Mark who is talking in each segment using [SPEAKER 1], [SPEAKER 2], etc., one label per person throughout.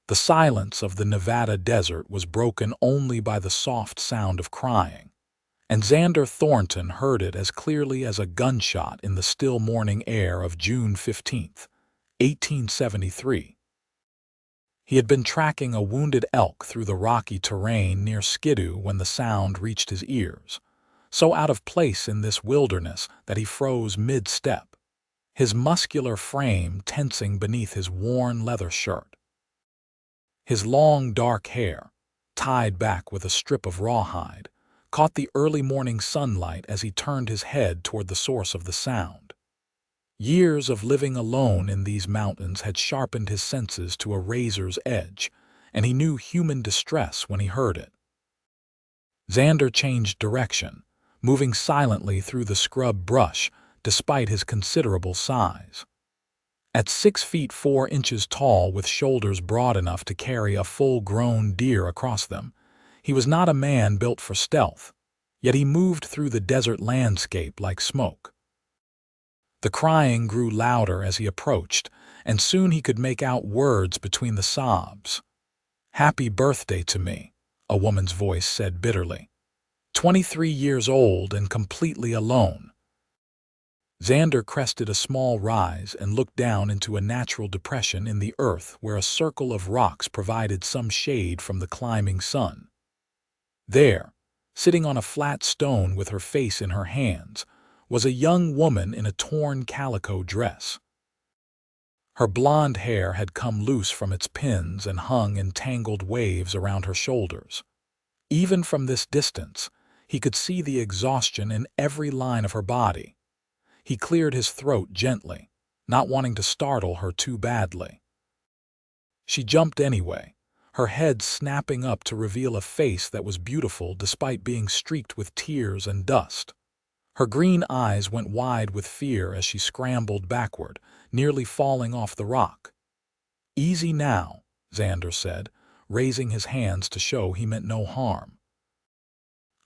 [SPEAKER 1] The silence of the Nevada desert was broken only by the soft sound of crying, and Xander Thornton heard it as clearly as a gunshot in the still morning air of June 15th, 1873. He had been tracking a wounded elk through the rocky terrain near Skidoo when the sound reached his ears, so out of place in this wilderness that he froze mid-step, his muscular frame tensing beneath his worn leather shirt. His long dark hair, tied back with a strip of rawhide, caught the early morning sunlight as he turned his head toward the source of the sound. Years of living alone in these mountains had sharpened his senses to a razor's edge, and he knew human distress when he heard it. Xander changed direction, moving silently through the scrub brush despite his considerable size. At 6 feet 4 inches tall with shoulders broad enough to carry a full-grown deer across them, he was not a man built for stealth, yet he moved through the desert landscape like smoke. The crying grew louder as he approached, and soon he could make out words between the sobs. "Happy birthday to me," a woman's voice said bitterly. 23 years old and completely alone. Xander crested a small rise and looked down into a natural depression in the earth where a circle of rocks provided some shade from the climbing sun. There, sitting on a flat stone with her face in her hands, was a young woman in a torn calico dress. Her blonde hair had come loose from its pins and hung in tangled waves around her shoulders. Even from this distance, he could see the exhaustion in every line of her body. He cleared his throat gently, not wanting to startle her too badly. She jumped anyway, her head snapping up to reveal a face that was beautiful despite being streaked with tears and dust. Her green eyes went wide with fear as she scrambled backward, nearly falling off the rock. "Easy now," Xander said, raising his hands to show he meant no harm.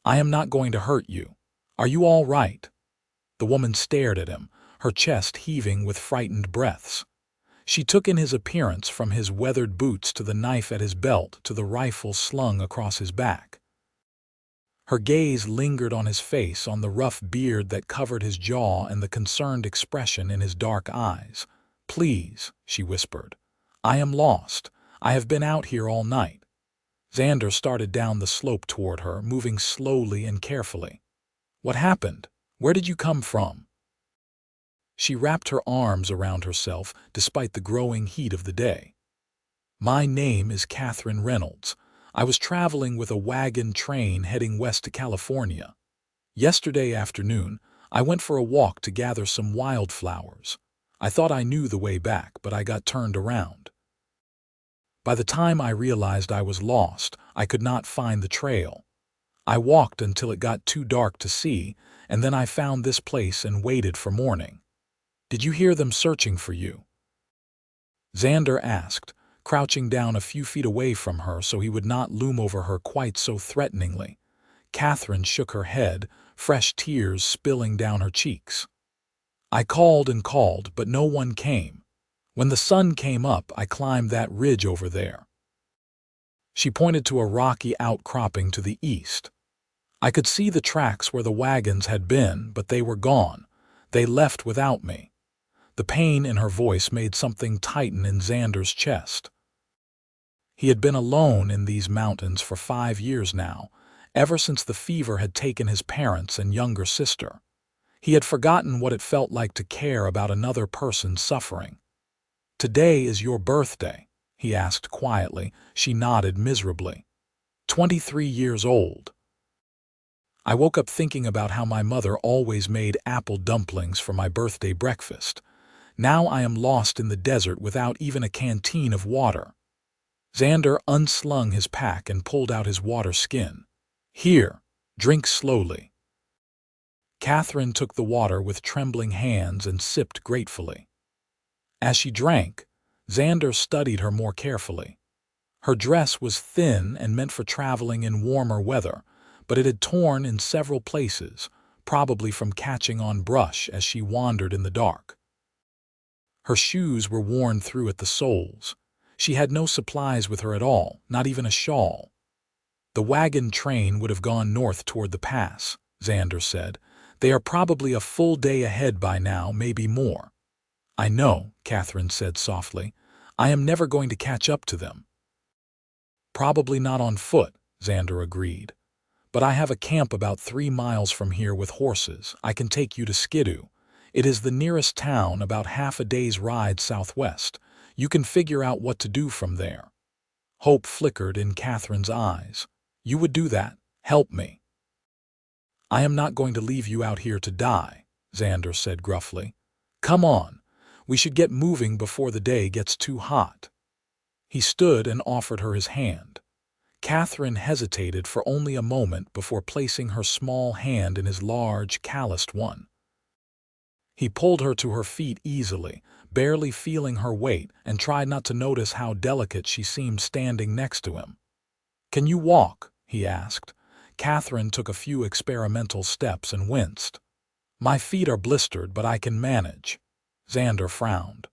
[SPEAKER 1] "I am not going to hurt you. Are you all right?" The woman stared at him, her chest heaving with frightened breaths. She took in his appearance from his weathered boots to the knife at his belt to the rifle slung across his back. Her gaze lingered on his face, on the rough beard that covered his jaw and the concerned expression in his dark eyes. "Please," she whispered. "I am lost. I have been out here all night." Xander started down the slope toward her, moving slowly and carefully. "What happened? Where did you come from?" She wrapped her arms around herself despite the growing heat of the day. "My name is Katherine Reynolds. I was traveling with a wagon train heading west to California. Yesterday afternoon, I went for a walk to gather some wildflowers. I thought I knew the way back, but I got turned around. By the time I realized I was lost, I could not find the trail. I walked until it got too dark to see, and then I found this place and waited for morning. Did you hear them searching for you?" Xander asked, crouching down a few feet away from her so he would not loom over her quite so threateningly. Katherine shook her head, fresh tears spilling down her cheeks. "I called and called, but no one came. When the sun came up, I climbed that ridge over there." She pointed to a rocky outcropping to the east. "I could see the tracks where the wagons had been, but they were gone. They left without me." The pain in her voice made something tighten in Xander's chest. He had been alone in these mountains for 5 years now, ever since the fever had taken his parents and younger sister. He had forgotten what it felt like to care about another person's suffering. "Today is your birthday," he asked quietly. She nodded miserably. 23 years old. "I woke up thinking about how my mother always made apple dumplings for my birthday breakfast. Now I am lost in the desert without even a canteen of water." Xander unslung his pack and pulled out his water skin. "Here, drink slowly." Katherine took the water with trembling hands and sipped gratefully. As she drank, Xander studied her more carefully. Her dress was thin and meant for traveling in warmer weather, but it had torn in several places, probably from catching on brush as she wandered in the dark. Her shoes were worn through at the soles. She had no supplies with her at all, not even a shawl. The wagon train would have gone north toward the pass, Xander said. They are probably a full day ahead by now, maybe more. I know, Katherine said softly. I am never going to catch up to them. Probably not on foot, Xander agreed. But I have a camp about 3 miles from here with horses. I can take you to Skidoo. It is the nearest town, about half a day's ride southwest. You can figure out what to do from there. Hope flickered in Katherine's eyes. You would do that? Help me. I am not going to leave you out here to die, Xander said gruffly. Come on. We should get moving before the day gets too hot. He stood and offered her his hand. Katherine hesitated for only a moment before placing her small hand in his large, calloused one. He pulled her to her feet easily, barely feeling her weight, and tried not to notice how delicate she seemed standing next to him. Can you walk? He asked. Katherine took a few experimental steps and winced. My feet are blistered, but I can manage. Xander frowned.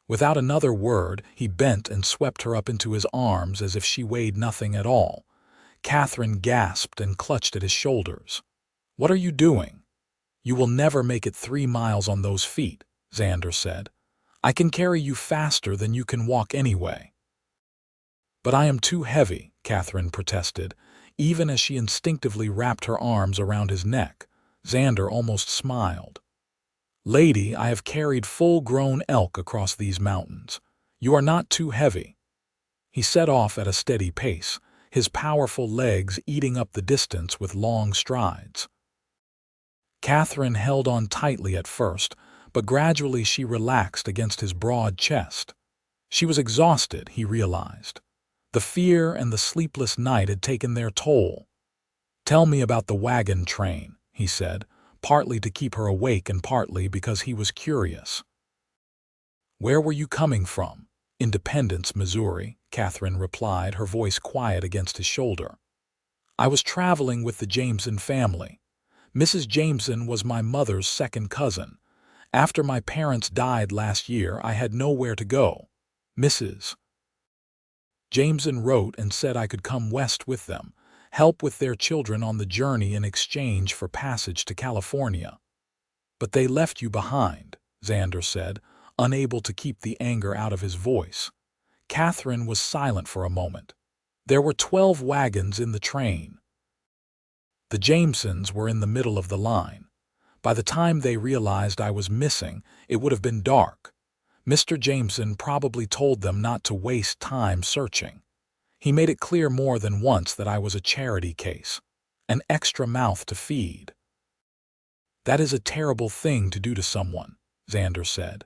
[SPEAKER 1] Without another word, he bent and swept her up into his arms as if she weighed nothing at all. Katherine gasped and clutched at his shoulders. What are you doing? You will never make it 3 miles on those feet, Xander said. I can carry you faster than you can walk anyway. But I am too heavy, Katherine protested, even as she instinctively wrapped her arms around his neck. Xander almost smiled. Lady, I have carried full-grown elk across these mountains. You are not too heavy. He set off at a steady pace, his powerful legs eating up the distance with long strides. Katherine held on tightly at first, but gradually she relaxed against his broad chest. She was exhausted, he realized. The fear and the sleepless night had taken their toll. Tell me about the wagon train, he said, partly to keep her awake and partly because he was curious. Where were you coming from? Independence, Missouri, Katherine replied, her voice quiet against his shoulder. I was traveling with the Jameson family. Mrs. Jameson was my mother's second cousin. After my parents died last year, I had nowhere to go. Mrs. Jameson wrote and said I could come west with them, help with their children on the journey in exchange for passage to California. But they left you behind, Xander said, unable to keep the anger out of his voice. Katherine was silent for a moment. There were 12 wagons in the train. The Jamesons were in the middle of the line. By the time they realized I was missing, it would have been dark. Mr. Jameson probably told them not to waste time searching. He made it clear more than once that I was a charity case, an extra mouth to feed. That is a terrible thing to do to someone, Xander said.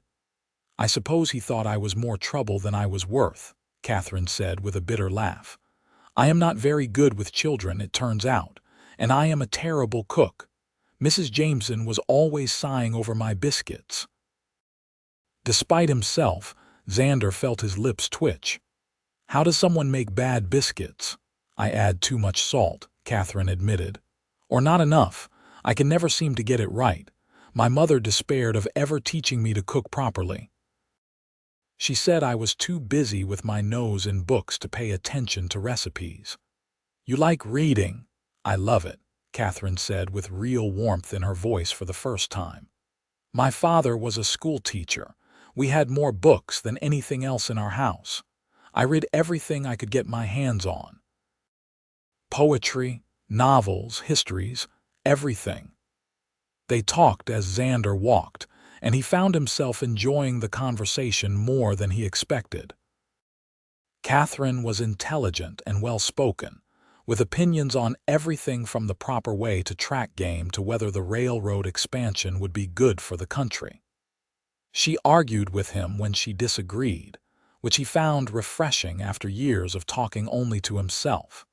[SPEAKER 1] I suppose he thought I was more trouble than I was worth, Katherine said with a bitter laugh. I am not very good with children, it turns out, and I am a terrible cook. Mrs. Jameson was always sighing over my biscuits. Despite himself, Xander felt his lips twitch. How does someone make bad biscuits? I add too much salt, Katherine admitted. Or not enough. I can never seem to get it right. My mother despaired of ever teaching me to cook properly. She said I was too busy with my nose in books to pay attention to recipes. You like reading? I love it, Katherine said with real warmth in her voice for the first time. My father was a school teacher. We had more books than anything else in our house. I read everything I could get my hands on. Poetry, novels, histories, everything. They talked as Xander walked, and he found himself enjoying the conversation more than he expected. Katherine was intelligent and well-spoken, with opinions on everything from the proper way to track game to whether the railroad expansion would be good for the country. She argued with him when she disagreed, which he found refreshing after years of talking only to himself.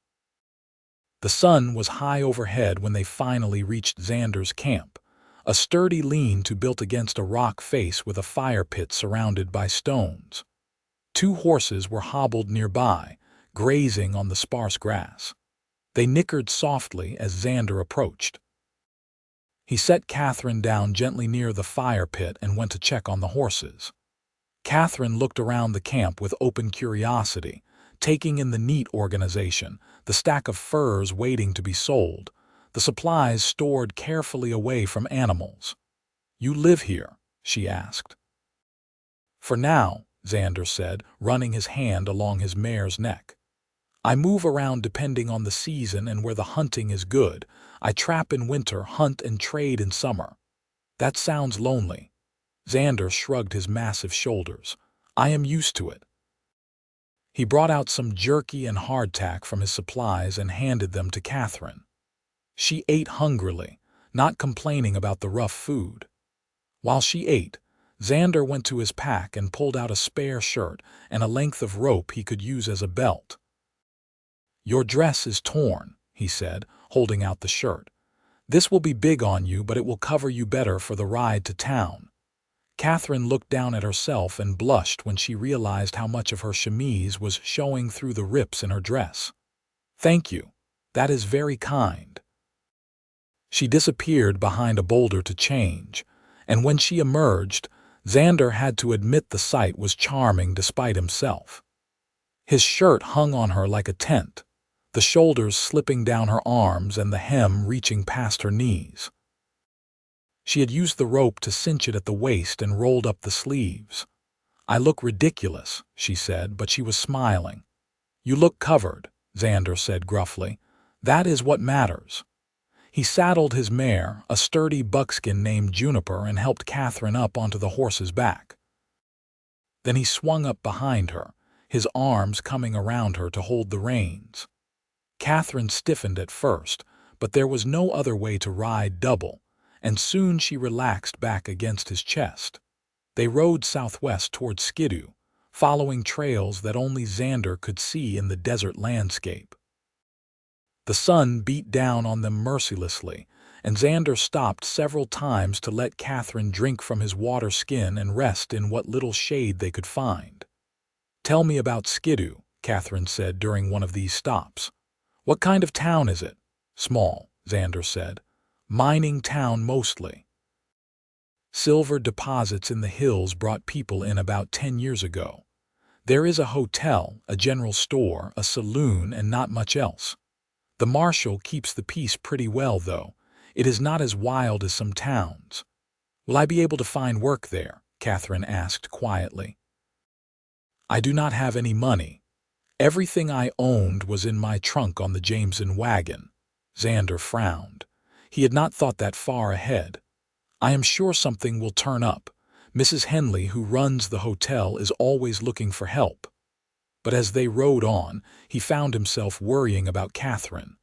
[SPEAKER 1] The sun was high overhead when they finally reached Xander's camp, a sturdy lean-to built against a rock face with a fire pit surrounded by stones. 2 horses were hobbled nearby, grazing on the sparse grass. They nickered softly as Xander approached. He set Katherine down gently near the fire pit and went to check on the horses. Katherine looked around the camp with open curiosity, taking in the neat organization, the stack of furs waiting to be sold, the supplies stored carefully away from animals. "You live here?" she asked. "For now," Xander said, running his hand along his mare's neck. "I move around depending on the season and where the hunting is good. I trap in winter, hunt and trade in summer." "That sounds lonely." Xander shrugged his massive shoulders. "I am used to it." He brought out some jerky and hardtack from his supplies and handed them to Katherine. She ate hungrily, not complaining about the rough food. While she ate, Xander went to his pack and pulled out a spare shirt and a length of rope he could use as a belt. "Your dress is torn," he said, holding out the shirt. "This will be big on you, but it will cover you better for the ride to town." Katherine looked down at herself and blushed when she realized how much of her chemise was showing through the rips in her dress. "Thank you. That is very kind." She disappeared behind a boulder to change, and when she emerged, Xander had to admit the sight was charming despite himself. His shirt hung on her like a tent, the shoulders slipping down her arms and the hem reaching past her knees. She had used the rope to cinch it at the waist and rolled up the sleeves. "I look ridiculous," she said, but she was smiling. "You look covered," Xander said gruffly. "That is what matters." He saddled his mare, a sturdy buckskin named Juniper, and helped Katherine up onto the horse's back. Then he swung up behind her, his arms coming around her to hold the reins. Katherine stiffened at first, but there was no other way to ride double, and soon she relaxed back against his chest. They rode southwest toward Skidoo, following trails that only Xander could see in the desert landscape. The sun beat down on them mercilessly, and Xander stopped several times to let Katherine drink from his water skin and rest in what little shade they could find. "Tell me about Skidoo," Katherine said during one of these stops. "What kind of town is it?" "Small," Xander said. "Mining town mostly. Silver deposits in the hills brought people in about 10 years ago. There is a hotel, a general store, a saloon, and not much else. The marshal keeps the peace pretty well, though. It is not as wild as some towns." "Will I be able to find work there?" Katherine asked quietly. "I do not have any money. Everything I owned was in my trunk on the Jameson wagon." Xander frowned. He had not thought that far ahead. "I am sure something will turn up. Mrs. Henley, who runs the hotel, is always looking for help." But as they rode on, he found himself worrying about Katherine.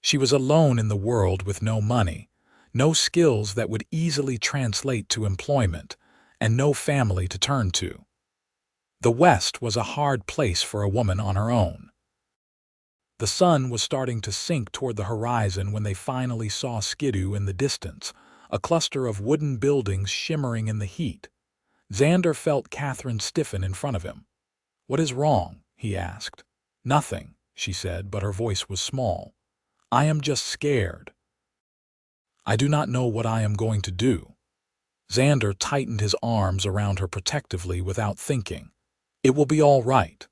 [SPEAKER 1] She was alone in the world with no money, no skills that would easily translate to employment, and no family to turn to. The West was a hard place for a woman on her own. The sun was starting to sink toward the horizon when they finally saw Skidoo in the distance, a cluster of wooden buildings shimmering in the heat. Xander felt Katherine stiffen in front of him. "What is wrong?" he asked. "Nothing," she said, but her voice was small. "I am just scared. I do not know what I am going to do." Xander tightened his arms around her protectively without thinking. "It will be all right."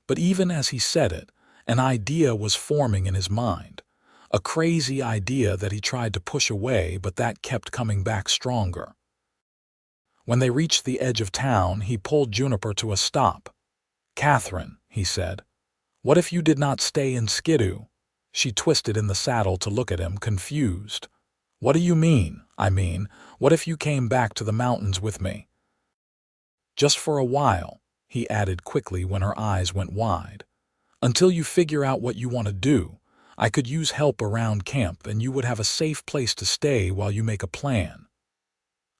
[SPEAKER 1] But even as he said it, an idea was forming in his mind. A crazy idea that he tried to push away, but that kept coming back stronger. When they reached the edge of town, he pulled Juniper to a stop. "Katherine," he said, "what if you did not stay in Skidoo?" She twisted in the saddle to look at him, confused. "What do you mean? I mean, what if you came back to the mountains with me?" "Just for a while," he added quickly when her eyes went wide. "Until you figure out what you want to do. I could use help around camp, and you would have a safe place to stay while you make a plan."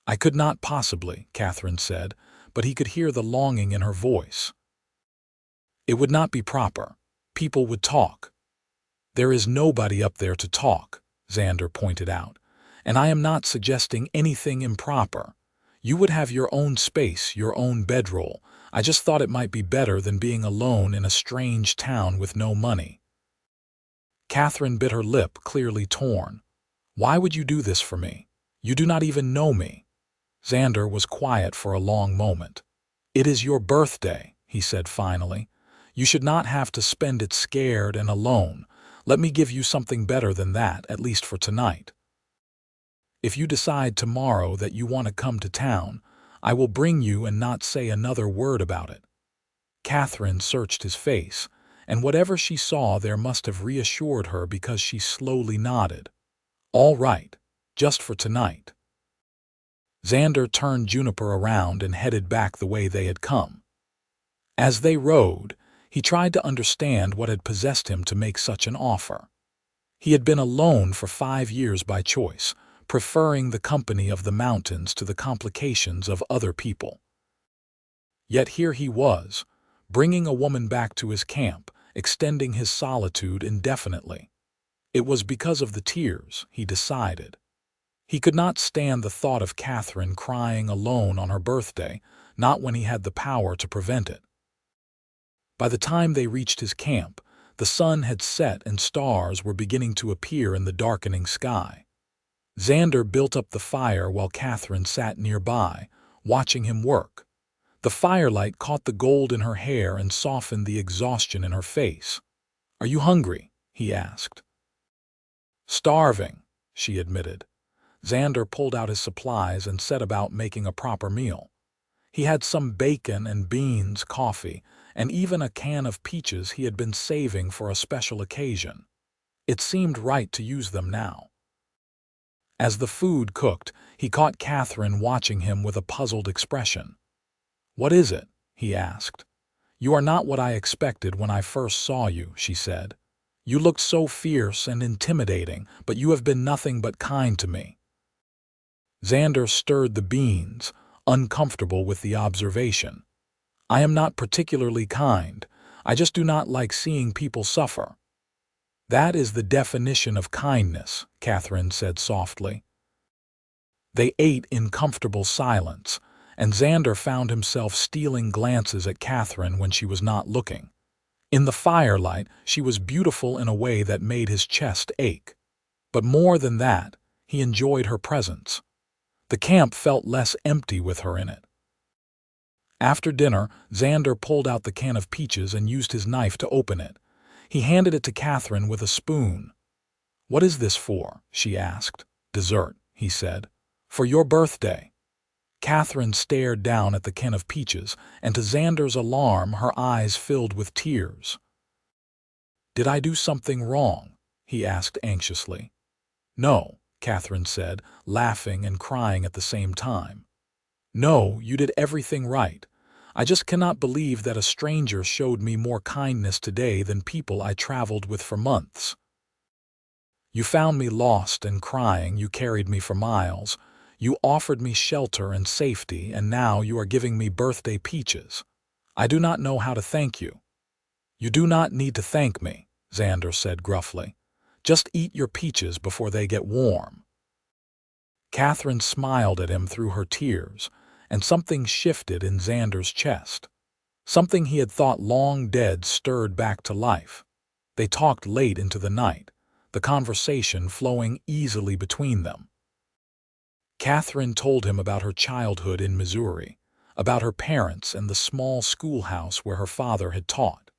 [SPEAKER 1] "I could not possibly," Katherine said, but he could hear the longing in her voice. "It would not be proper. People would talk." "There is nobody up there to talk," Xander pointed out, "and I am not suggesting anything improper. You would have your own space, your own bedroll. I just thought it might be better than being alone in a strange town with no money." Katherine bit her lip, clearly torn. "Why would you do this for me? You do not even know me." Xander was quiet for a long moment. "It is your birthday," he said finally. "You should not have to spend it scared and alone. Let me give you something better than that, at least for tonight. If you decide tomorrow that you want to come to town, I will bring you and not say another word about it." Katherine searched his face, and whatever she saw there must have reassured her because she slowly nodded. "All right, just for tonight." Xander turned Juniper around and headed back the way they had come. As they rode, he tried to understand what had possessed him to make such an offer. He had been alone for 5 years by choice, preferring the company of the mountains to the complications of other people. Yet here he was, bringing a woman back to his camp, extending his solitude indefinitely. It was because of the tears, he decided. He could not stand the thought of Katherine crying alone on her birthday, not when he had the power to prevent it. By the time they reached his camp, the sun had set and stars were beginning to appear in the darkening sky. Xander built up the fire while Katherine sat nearby, watching him work. The firelight caught the gold in her hair and softened the exhaustion in her face. "Are you hungry?" he asked. "Starving," she admitted. Xander pulled out his supplies and set about making a proper meal. He had some bacon and beans, coffee, and even a can of peaches he had been saving for a special occasion. It seemed right to use them now. As the food cooked, he caught Katherine watching him with a puzzled expression. "What is it?" he asked. "You are not what I expected when I first saw you," she said. "You looked so fierce and intimidating, but you have been nothing but kind to me." Xander stirred the beans, uncomfortable with the observation. "I am not particularly kind. I just do not like seeing people suffer." "That is the definition of kindness," Katherine said softly. They ate in comfortable silence, and Xander found himself stealing glances at Katherine when she was not looking. In the firelight, she was beautiful in a way that made his chest ache. But more than that, he enjoyed her presence. The camp felt less empty with her in it. After dinner, Xander pulled out the can of peaches and used his knife to open it. He handed it to Katherine with a spoon. "What is this for?" she asked. "Dessert," he said. "For your birthday." Katherine stared down at the can of peaches, and to Xander's alarm her eyes filled with tears. "Did I do something wrong?" he asked anxiously. "No," Katherine said, laughing and crying at the same time. "No, you did everything right. I just cannot believe that a stranger showed me more kindness today than people I traveled with for months. You found me lost and crying, you carried me for miles, you offered me shelter and safety, and now you are giving me birthday peaches. I do not know how to thank you." "You do not need to thank me," Xander said gruffly. "Just eat your peaches before they get warm." Katherine smiled at him through her tears, and something shifted in Xander's chest. Something he had thought long dead stirred back to life. They talked late into the night, the conversation flowing easily between them. Katherine told him about her childhood in Missouri, about her parents and the small schoolhouse where her father had taught.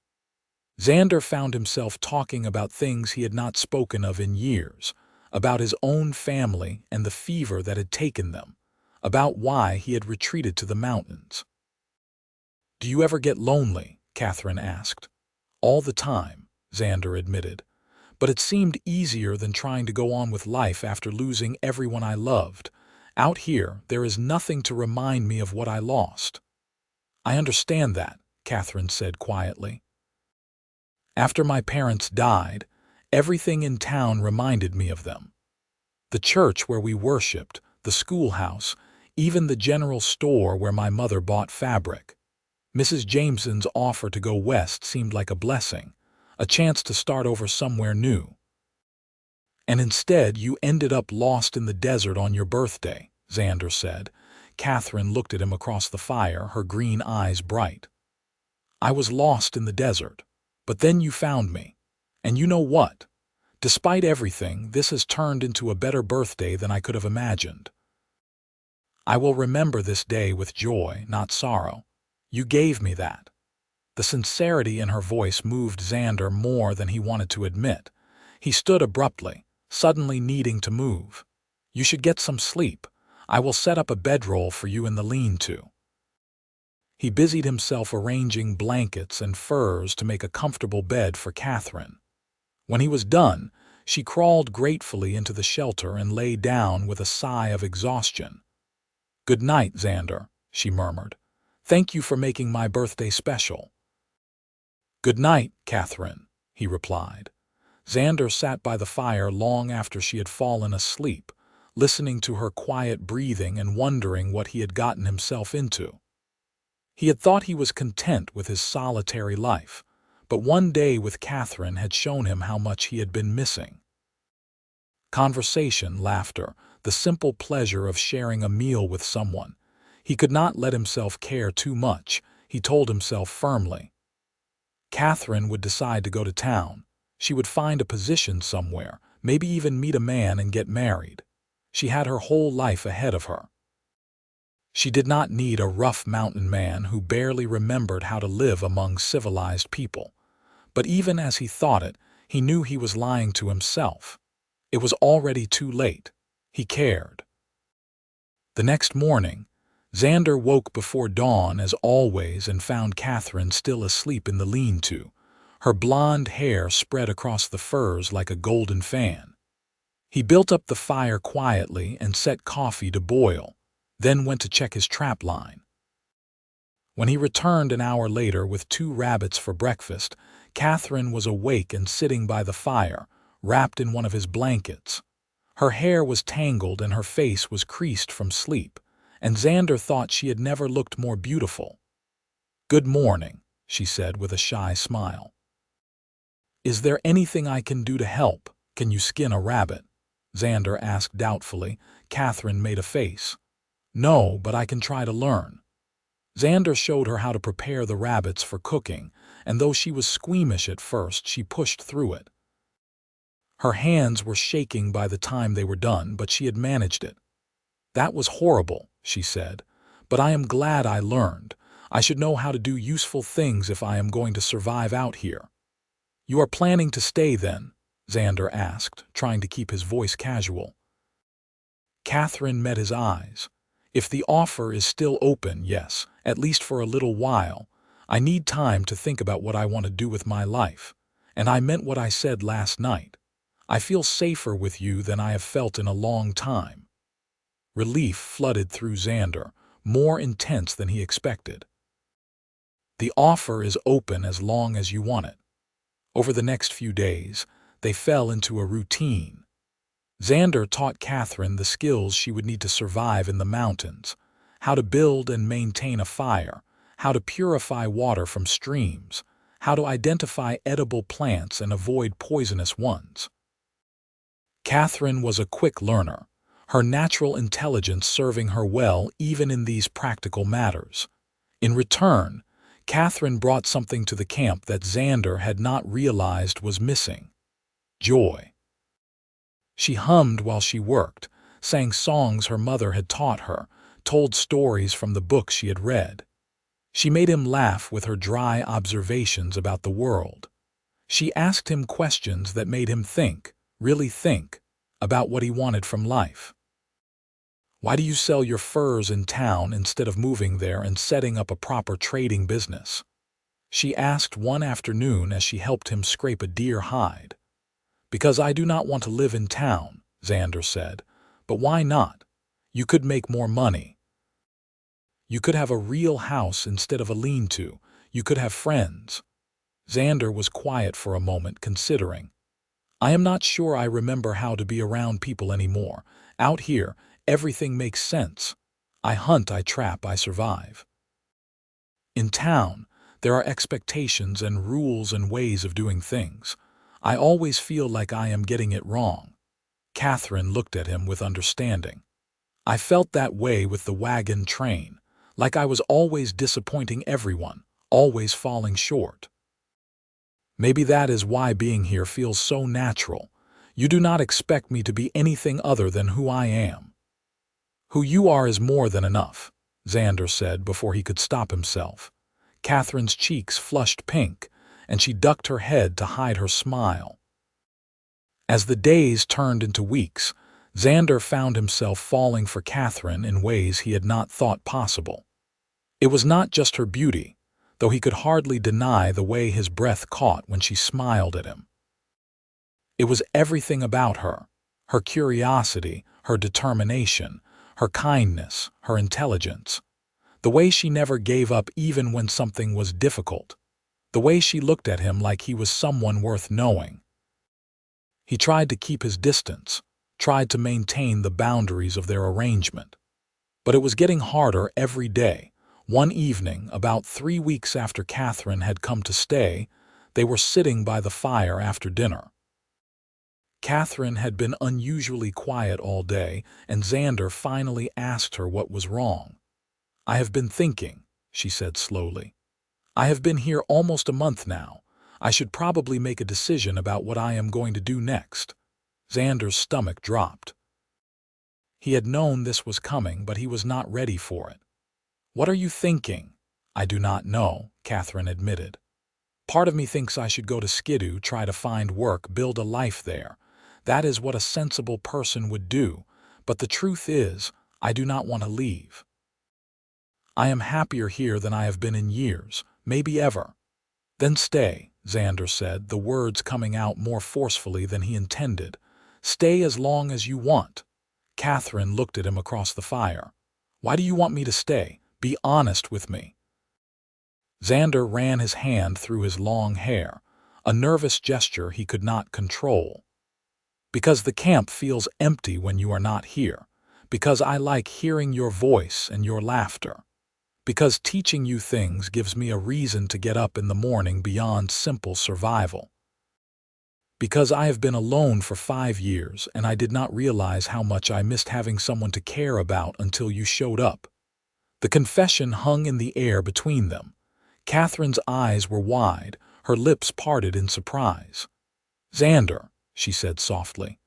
[SPEAKER 1] Xander found himself talking about things he had not spoken of in years, about his own family and the fever that had taken them, about why he had retreated to the mountains. "Do you ever get lonely?" Katherine asked. "All the time," Xander admitted. "But it seemed easier than trying to go on with life after losing everyone I loved. Out here, there is nothing to remind me of what I lost." "I understand that," Katherine said quietly. "After my parents died, everything in town reminded me of them. The church where we worshipped, the schoolhouse, even the general store where my mother bought fabric. Mrs. Jameson's offer to go west seemed like a blessing, a chance to start over somewhere new. And instead you ended up lost in the desert on your birthday," Xander said. Katherine looked at him across the fire, her green eyes bright. "I was lost in the desert, but then you found me. And you know what? Despite everything, this has turned into a better birthday than I could have imagined. I will remember this day with joy, not sorrow. You gave me that." The sincerity in her voice moved Xander more than he wanted to admit. He stood abruptly, suddenly needing to move. "You should get some sleep. I will set up a bedroll for you in the lean-to." He busied himself arranging blankets and furs to make a comfortable bed for Katherine. When he was done, she crawled gratefully into the shelter and lay down with a sigh of exhaustion. "Good night, Xander," she murmured. "Thank you for making my birthday special." "Good night, Katherine," he replied. Xander sat by the fire long after she had fallen asleep, listening to her quiet breathing and wondering what he had gotten himself into. He had thought he was content with his solitary life, but one day with Katherine had shown him how much he had been missing. Conversation, laughter, the simple pleasure of sharing a meal with someone. He could not let himself care too much, he told himself firmly. Katherine would decide to go to town. She would find a position somewhere, maybe even meet a man and get married. She had her whole life ahead of her. She did not need a rough mountain man who barely remembered how to live among civilized people. But even as he thought it, he knew he was lying to himself. It was already too late. He cared. The next morning, Xander woke before dawn as always and found Katherine still asleep in the lean-to, her blonde hair spread across the furs like a golden fan. He built up the fire quietly and set coffee to boil, then went to check his trap line. When he returned an hour later with 2 rabbits for breakfast, Katherine was awake and sitting by the fire, wrapped in one of his blankets. Her hair was tangled and her face was creased from sleep, and Xander thought she had never looked more beautiful. "Good morning," she said with a shy smile. "Is there anything I can do to help? Can you skin a rabbit?" Xander asked doubtfully. Katherine made a face. "No, but I can try to learn." Xander showed her how to prepare the rabbits for cooking, and though she was squeamish at first, she pushed through it. Her hands were shaking by the time they were done, but she had managed it. "That was horrible," she said, "but I am glad I learned. I should know how to do useful things if I am going to survive out here." "You are planning to stay then?" Xander asked, trying to keep his voice casual. Katherine met his eyes. "If the offer is still open, yes, at least for a little while. I need time to think about what I want to do with my life. And I meant what I said last night. I feel safer with you than I have felt in a long time." Relief flooded through Xander, more intense than he expected. "The offer is open as long as you want it." Over the next few days, they fell into a routine. Xander taught Katherine the skills she would need to survive in the mountains: how to build and maintain a fire, how to purify water from streams, how to identify edible plants and avoid poisonous ones. Katherine was a quick learner, her natural intelligence serving her well even in these practical matters. In return, Katherine brought something to the camp that Xander had not realized was missing: joy. She hummed while she worked, sang songs her mother had taught her, told stories from the books she had read. She made him laugh with her dry observations about the world. She asked him questions that made him think, really think, about what he wanted from life. "Why do you sell your furs in town instead of moving there and setting up a proper trading business?" she asked one afternoon as she helped him scrape a deer hide. "Because I do not want to live in town," Xander said. "But why not? You could make more money. You could have a real house instead of a lean-to. You could have friends." Xander was quiet for a moment, considering. "I am not sure I remember how to be around people anymore. Out here, everything makes sense. I hunt, I trap, I survive. In town, there are expectations and rules and ways of doing things. I always feel like I am getting it wrong." Katherine looked at him with understanding. "I felt that way with the wagon train, like I was always disappointing everyone, always falling short. Maybe that is why being here feels so natural. You do not expect me to be anything other than who I am." "Who you are is more than enough," Xander said before he could stop himself. Katherine's cheeks flushed pink, and she ducked her head to hide her smile. As the days turned into weeks, Xander found himself falling for Katherine in ways he had not thought possible. It was not just her beauty, though he could hardly deny the way his breath caught when she smiled at him. It was everything about her: her curiosity, her determination, her kindness, her intelligence. The way she never gave up even when something was difficult. The way she looked at him like he was someone worth knowing. He tried to keep his distance, tried to maintain the boundaries of their arrangement. But it was getting harder every day. One evening, about 3 weeks after Katherine had come to stay, they were sitting by the fire after dinner. Katherine had been unusually quiet all day, and Xander finally asked her what was wrong. "I have been thinking," she said slowly. "I have been here almost a month now. I should probably make a decision about what I am going to do next." Xander's stomach dropped. He had known this was coming, but he was not ready for it. "What are you thinking?" "I do not know," Katherine admitted. "Part of me thinks I should go to Skidoo, try to find work, build a life there. That is what a sensible person would do, but the truth is, I do not want to leave. I am happier here than I have been in years, maybe ever." "Then stay," Xander said, the words coming out more forcefully than he intended. "Stay as long as you want." Katherine looked at him across the fire. "Why do you want me to stay? Be honest with me." Xander ran his hand through his long hair, a nervous gesture he could not control. "Because the camp feels empty when you are not here. Because I like hearing your voice and your laughter. Because teaching you things gives me a reason to get up in the morning beyond simple survival. Because I have been alone for 5 years and I did not realize how much I missed having someone to care about until you showed up." The confession hung in the air between them. Katherine's eyes were wide, her lips parted in surprise. "Xander," she said softly.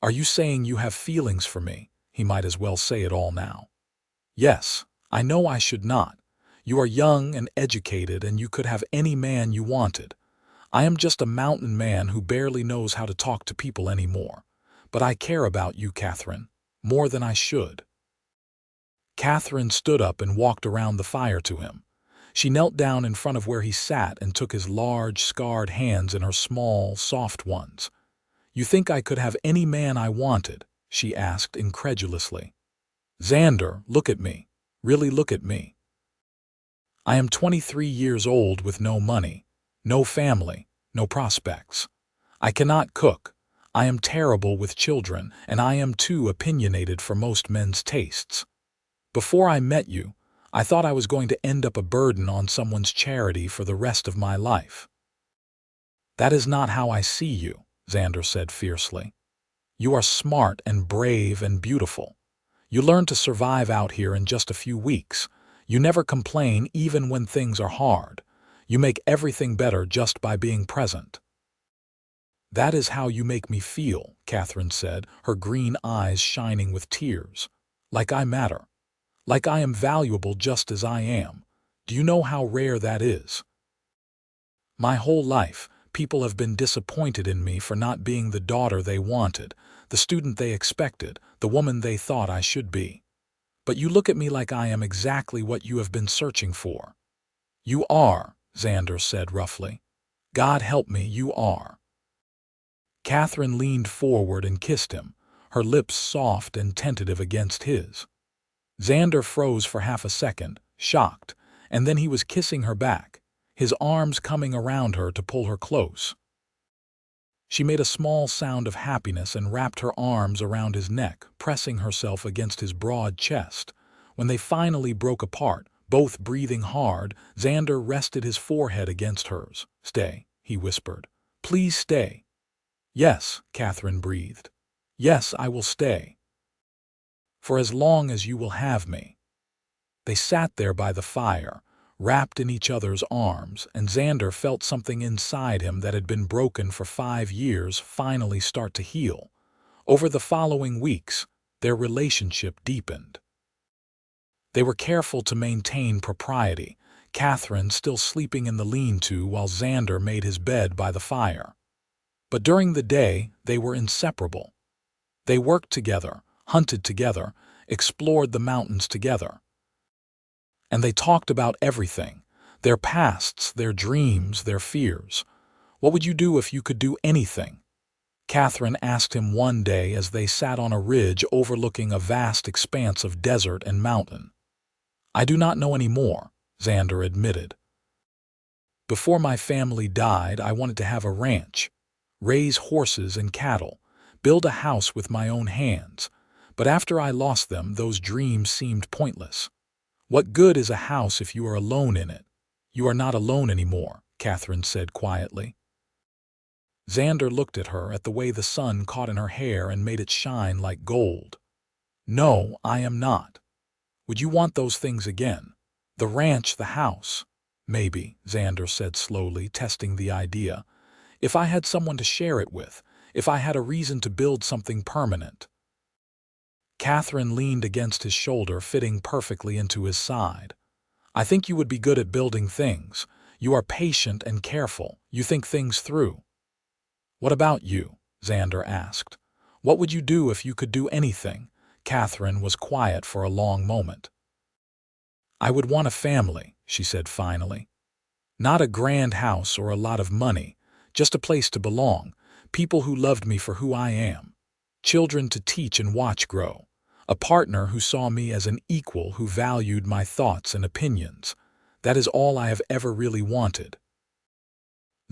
[SPEAKER 1] "Are you saying you have feelings for me?" He might as well say it all now. "Yes. I know I should not. You are young and educated and you could have any man you wanted. I am just a mountain man who barely knows how to talk to people anymore. But I care about you, Katherine, more than I should." Katherine stood up and walked around the fire to him. She knelt down in front of where he sat and took his large, scarred hands in her small, soft ones. "You think I could have any man I wanted?" she asked incredulously. "Xander, look at me. Really look at me. I am 23 years old with no money, no family, no prospects. I cannot cook. I am terrible with children, and I am too opinionated for most men's tastes. Before I met you, I thought I was going to end up a burden on someone's charity for the rest of my life." "That is not how I see you," Xander said fiercely. "You are smart and brave and beautiful. You learned to survive out here in just a few weeks. You never complain even when things are hard. You make everything better just by being present." "That is how you make me feel," Katherine said, her green eyes shining with tears. "Like I matter. Like I am valuable just as I am. Do you know how rare that is? My whole life, people have been disappointed in me for not being the daughter they wanted, the student they expected, the woman they thought I should be. But you look at me like I am exactly what you have been searching for." "You are," Xander said roughly. "God help me, you are." Katherine leaned forward and kissed him, her lips soft and tentative against his. Xander froze for half a second, shocked, and then he was kissing her back, his arms coming around her to pull her close. She made a small sound of happiness and wrapped her arms around his neck, pressing herself against his broad chest. When they finally broke apart, both breathing hard, Xander rested his forehead against hers. "Stay," he whispered. "Please stay." "Yes," Katherine breathed. "Yes, I will stay. For as long as you will have me." They sat there by the fire, wrapped in each other's arms, and Xander felt something inside him that had been broken for 5 years finally start to heal. Over the following weeks, their relationship deepened. They were careful to maintain propriety. Katherine still sleeping in the lean-to while Xander made his bed by the fire. But during the day, they were inseparable. They worked together, hunted together, explored the mountains together. And they talked about everything, their pasts, their dreams, their fears. What would you do if you could do anything? Katherine asked him one day as they sat on a ridge overlooking a vast expanse of desert and mountain. I do not know any more, Xander admitted. Before my family died, I wanted to have a ranch, raise horses and cattle, build a house with my own hands. But after I lost them, those dreams seemed pointless. What good is a house if you are alone in it? You are not alone anymore, Katherine said quietly. Xander looked at her, at the way the sun caught in her hair and made it shine like gold. No, I am not. Would you want those things again? The ranch, the house? Maybe, Xander said slowly, testing the idea. If I had someone to share it with, if I had a reason to build something permanent. Katherine leaned against his shoulder, fitting perfectly into his side. I think you would be good at building things. You are patient and careful. You think things through. What about you? Xander asked. What would you do if you could do anything? Katherine was quiet for a long moment. I would want a family, she said finally. Not a grand house or a lot of money, just a place to belong, people who loved me for who I am, children to teach and watch grow, a partner who saw me as an equal, who valued my thoughts and opinions. That is all I have ever really wanted.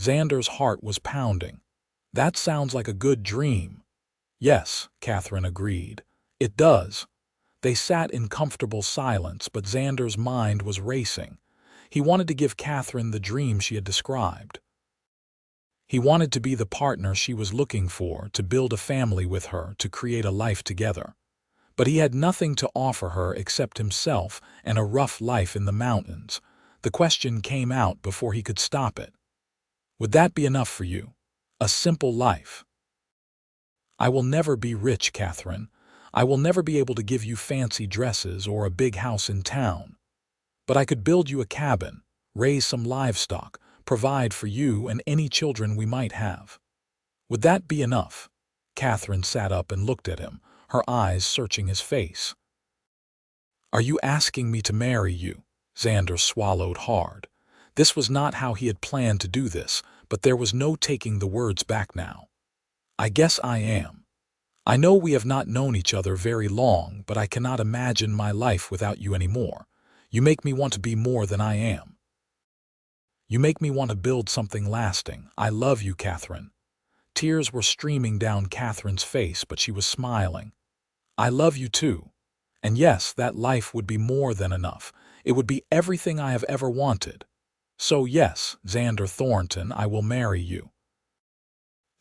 [SPEAKER 1] Xander's heart was pounding. That sounds like a good dream. Yes, Katherine agreed. It does. They sat in comfortable silence, but Xander's mind was racing. He wanted to give Katherine the dream she had described. He wanted to be the partner she was looking for, to build a family with her, to create a life together. But he had nothing to offer her except himself and a rough life in the mountains. The question came out before he could stop it. Would that be enough for you? A simple life? I will never be rich, Katherine. I will never be able to give you fancy dresses or a big house in town. But I could build you a cabin, raise some livestock, provide for you and any children we might have. Would that be enough? Katherine sat up and looked at him, her eyes searching his face. Are you asking me to marry you? Xander swallowed hard. This was not how he had planned to do this, but there was no taking the words back now. I guess I am. I know we have not known each other very long, but I cannot imagine my life without you anymore. You make me want to be more than I am. You make me want to build something lasting. I love you, Katherine. Tears were streaming down Katherine's face, but she was smiling. I love you too. And yes, that life would be more than enough. It would be everything I have ever wanted. So yes, Xander Thornton, I will marry you.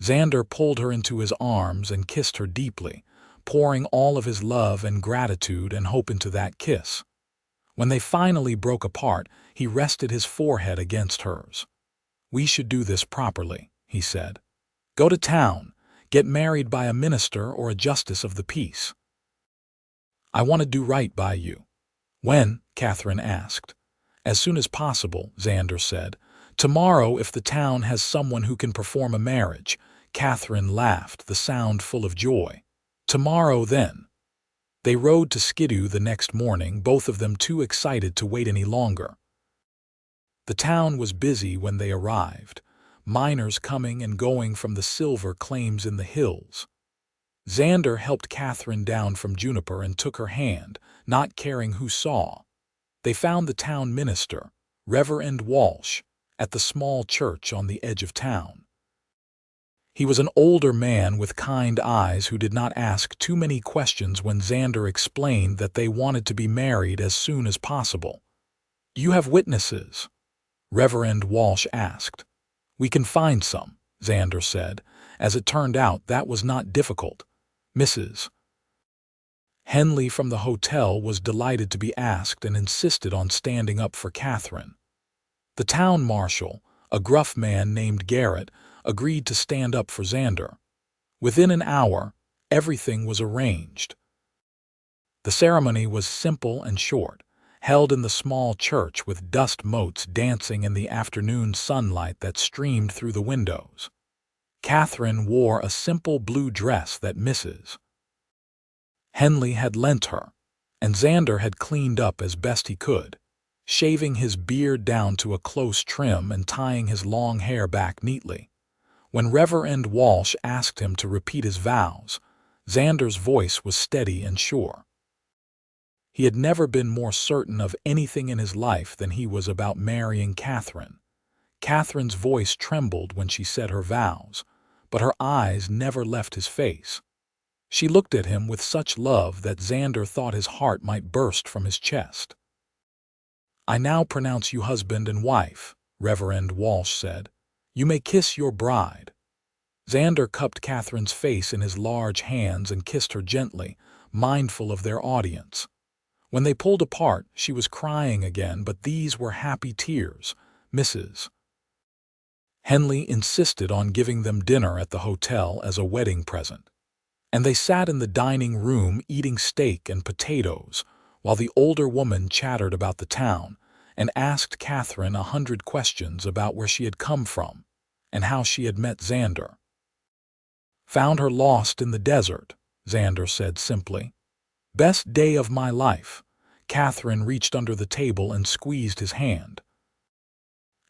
[SPEAKER 1] Xander pulled her into his arms and kissed her deeply, pouring all of his love and gratitude and hope into that kiss. When they finally broke apart, he rested his forehead against hers. We should do this properly, he said. Go to town, get married by a minister or a justice of the peace. I want to do right by you. When? Katherine asked. As soon as possible, Xander said. Tomorrow, if the town has someone who can perform a marriage. Katherine laughed, the sound full of joy. Tomorrow, then. They rode to Skidoo the next morning, both of them too excited to wait any longer. The town was busy when they arrived, miners coming and going from the silver claims in the hills. Xander helped Katherine down from Juniper and took her hand, not caring who saw. They found the town minister, Reverend Walsh, at the small church on the edge of town. He was an older man with kind eyes who did not ask too many questions when Xander explained that they wanted to be married as soon as possible. You have witnesses? Reverend Walsh asked. We can find some, Xander said. As it turned out, that was not difficult. Mrs. Henley from the hotel was delighted to be asked and insisted on standing up for Katherine. The town marshal, a gruff man named Garrett, agreed to stand up for Xander. Within an hour, everything was arranged. The ceremony was simple and short. held in the small church with dust motes dancing in the afternoon sunlight that streamed through the windows. Katherine wore a simple blue dress that Mrs. Henley had lent her, and Xander had cleaned up as best he could, shaving his beard down to a close trim and tying his long hair back neatly. When Reverend Walsh asked him to repeat his vows, Xander's voice was steady and sure. He had never been more certain of anything in his life than he was about marrying Katherine. Katherine's voice trembled when she said her vows, but her eyes never left his face. She looked at him with such love that Xander thought his heart might burst from his chest. "I now pronounce you husband and wife," Reverend Walsh said. "You may kiss your bride." Xander cupped Katherine's face in his large hands and kissed her gently, mindful of their audience. When they pulled apart, she was crying again, but these were happy tears. Mrs. Henley insisted on giving them dinner at the hotel as a wedding present, and they sat in the dining room eating steak and potatoes, while the older woman chattered about the town and asked Katherine 100 questions about where she had come from and how she had met Xander. "Found her lost in the desert," Xander said simply. "Best day of my life." Katherine reached under the table and squeezed his hand.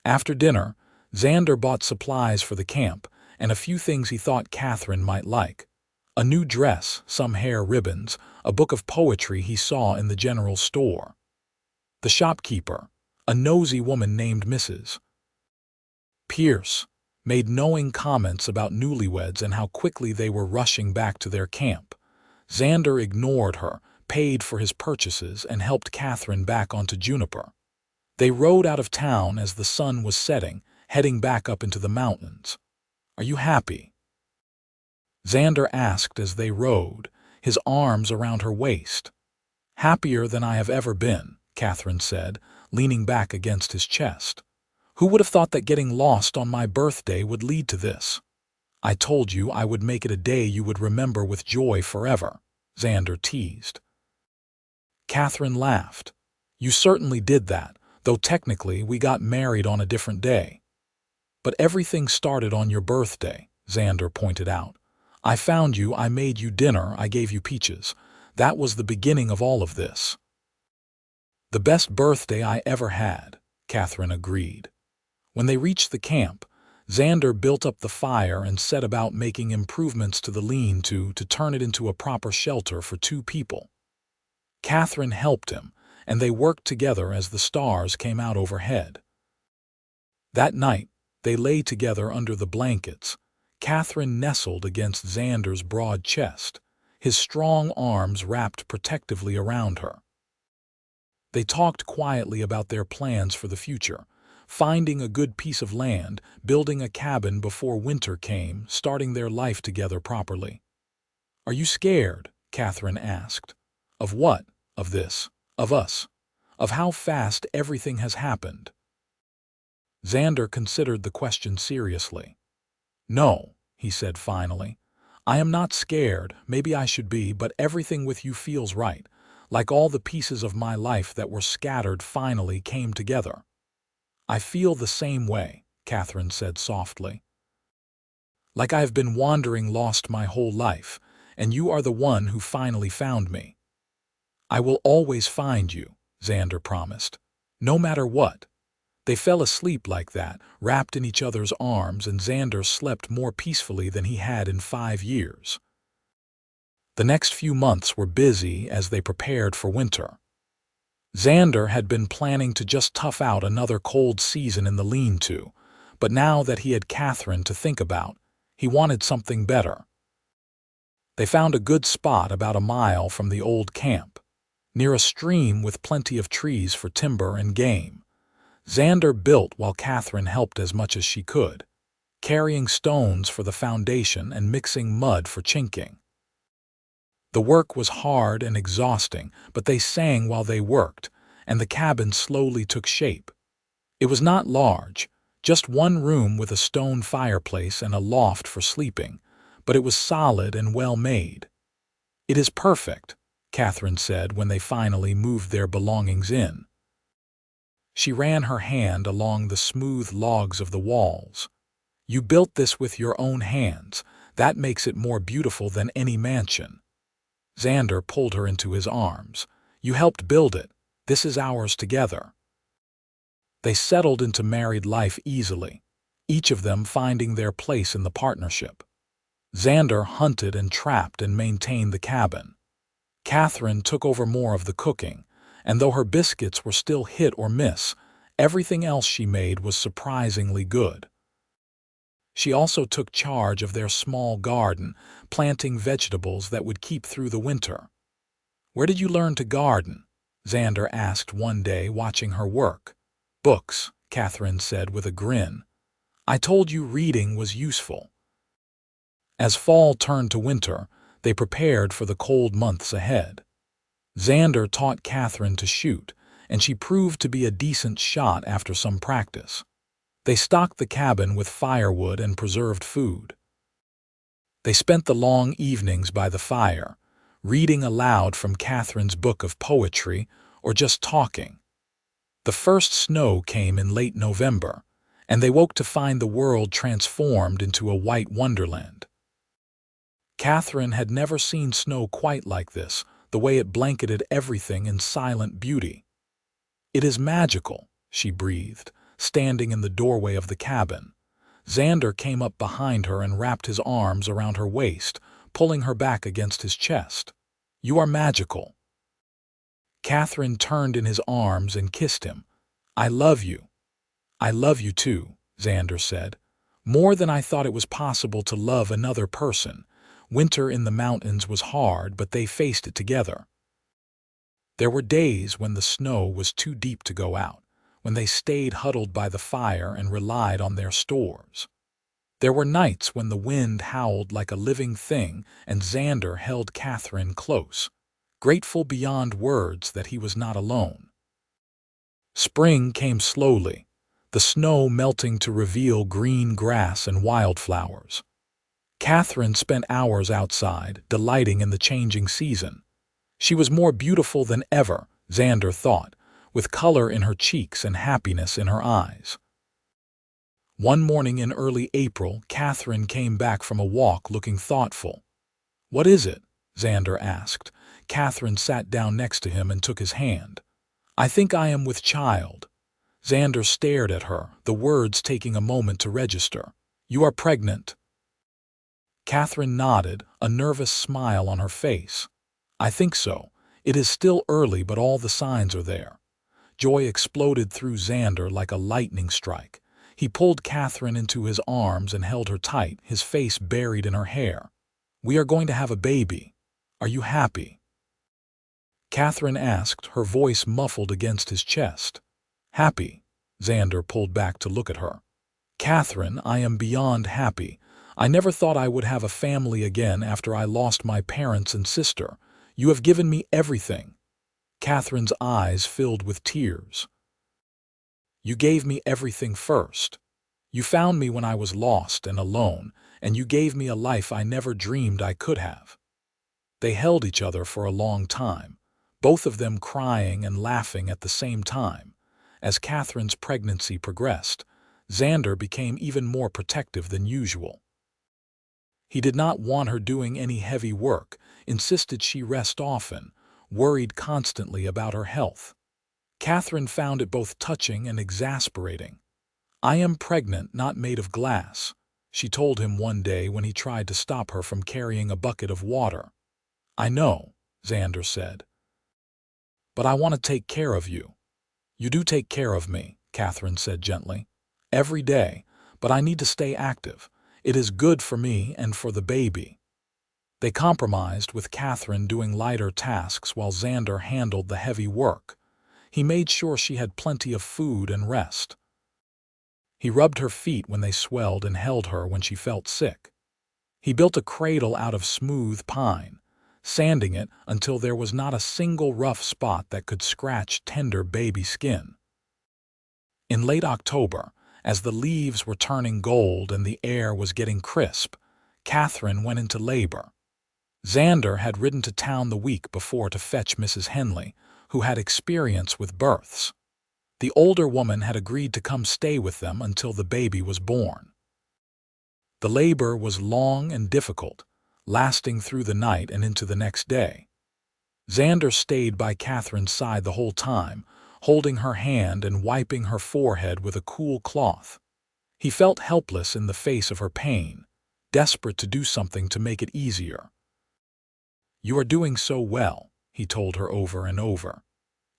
[SPEAKER 1] After dinner, Xander bought supplies for the camp and a few things he thought Katherine might like. A new dress, some hair ribbons, a book of poetry he saw in the general store. The shopkeeper, a nosy woman named Mrs. Pierce, made knowing comments about newlyweds and how quickly they were rushing back to their camp. Xander ignored her, paid for his purchases, and helped Katherine back onto Juniper. They rode out of town as the sun was setting, heading back up into the mountains. "Are you happy?" Xander asked as they rode, his arms around her waist. "Happier than I have ever been," Katherine said, leaning back against his chest. "Who would have thought that getting lost on my birthday would lead to this? I told you I would make it a day you would remember with joy forever," Xander teased. Katherine laughed. "You certainly did that, though technically we got married on a different day." "But everything started on your birthday," Xander pointed out. "I found you, I made you dinner, I gave you peaches. That was the beginning of all of this." "The best birthday I ever had," Katherine agreed. When they reached the camp, Xander built up the fire and set about making improvements to the lean-to to turn it into a proper shelter for 2 people. Katherine helped him, and they worked together as the stars came out overhead. That night, they lay together under the blankets, Katherine nestled against Xander's broad chest, his strong arms wrapped protectively around her. They talked quietly about their plans for the future, finding a good piece of land, building a cabin before winter came, starting their life together properly. "Are you scared?" Katherine asked. "Of what? Of this? Of us? Of how fast everything has happened?" Xander considered the question seriously. "No," he said finally. "I am not scared, maybe I should be, but everything with you feels right, like all the pieces of my life that were scattered finally came together." "I feel the same way," Katherine said softly. "Like I have been wandering lost my whole life, and you are the one who finally found me." "I will always find you," Xander promised. "No matter what." They fell asleep like that, wrapped in each other's arms, and Xander slept more peacefully than he had in 5 years. The next few months were busy as they prepared for winter. Xander had been planning to just tough out another cold season in the lean-to, but now that he had Katherine to think about, he wanted something better. They found a good spot about a mile from the old camp, near a stream with plenty of trees for timber and game. Xander built while Katherine helped as much as she could, carrying stones for the foundation and mixing mud for chinking. The work was hard and exhausting, but they sang while they worked, and the cabin slowly took shape. It was not large, just one room with a stone fireplace and a loft for sleeping, but it was solid and well made. "It is perfect," Katherine said when they finally moved their belongings in. She ran her hand along the smooth logs of the walls. "You built this with your own hands. That makes it more beautiful than any mansion." Xander pulled her into his arms. "You helped build it. This is ours together." They settled into married life easily, each of them finding their place in the partnership. Xander hunted and trapped and maintained the cabin. Katherine took over more of the cooking, and though her biscuits were still hit or miss, everything else she made was surprisingly good. She also took charge of their small garden, planting vegetables that would keep through the winter. "Where did you learn to garden?" Xander asked one day, watching her work. "Books," Katherine said with a grin. "I told you reading was useful." As fall turned to winter, they prepared for the cold months ahead. Xander taught Katherine to shoot, and she proved to be a decent shot after some practice. They stocked the cabin with firewood and preserved food. They spent the long evenings by the fire, reading aloud from Katherine's book of poetry or just talking. The first snow came in late November, and they woke to find the world transformed into a white wonderland. Katherine had never seen snow quite like this, the way it blanketed everything in silent beauty. "It is magical," she breathed, standing in the doorway of the cabin. Xander came up behind her and wrapped his arms around her waist, pulling her back against his chest. "You are magical." Katherine turned in his arms and kissed him. "I love you." "I love you too," Xander said. "More than I thought it was possible to love another person." Winter in the mountains was hard, but they faced it together. There were days when the snow was too deep to go out, when they stayed huddled by the fire and relied on their stores. There were nights when the wind howled like a living thing and Xander held Katherine close, grateful beyond words that he was not alone. Spring came slowly, the snow melting to reveal green grass and wildflowers. Katherine spent hours outside, delighting in the changing season. She was more beautiful than ever, Xander thought, with color in her cheeks and happiness in her eyes. One morning in early April, Katherine came back from a walk looking thoughtful. "What is it?" Xander asked. Katherine sat down next to him and took his hand. "I think I am with child." Xander stared at her, the words taking a moment to register. "You are pregnant." Katherine nodded, a nervous smile on her face. "I think so. It is still early, but all the signs are there." Joy exploded through Xander like a lightning strike. He pulled Katherine into his arms and held her tight, his face buried in her hair. "We are going to have a baby. Are you happy?" Katherine asked, her voice muffled against his chest. "Happy?" Xander pulled back to look at her. "Katherine, I am beyond happy. I never thought I would have a family again after I lost my parents and sister. You have given me everything." Katherine's eyes filled with tears. "You gave me everything first. You found me when I was lost and alone, and you gave me a life I never dreamed I could have." They held each other for a long time, both of them crying and laughing at the same time. As Katherine's pregnancy progressed, Xander became even more protective than usual. He did not want her doing any heavy work, insisted she rest often, worried constantly about her health. Katherine found it both touching and exasperating. "I am pregnant, not made of glass," she told him one day when he tried to stop her from carrying a bucket of water. "I know," Xander said. "But I want to take care of you." "You do take care of me," Katherine said gently. "Every day, but I need to stay active. It is good for me and for the baby." They compromised, with Katherine doing lighter tasks while Xander handled the heavy work. He made sure she had plenty of food and rest. He rubbed her feet when they swelled and held her when she felt sick. He built a cradle out of smooth pine, sanding it until there was not a single rough spot that could scratch tender baby skin. In late October, as the leaves were turning gold and the air was getting crisp, Katherine went into labor. Xander had ridden to town the week before to fetch Mrs. Henley, who had experience with births. The older woman had agreed to come stay with them until the baby was born. The labor was long and difficult, lasting through the night and into the next day. Xander stayed by Katherine's side the whole time, holding her hand and wiping her forehead with a cool cloth. He felt helpless in the face of her pain, desperate to do something to make it easier. "You are doing so well," he told her over and over.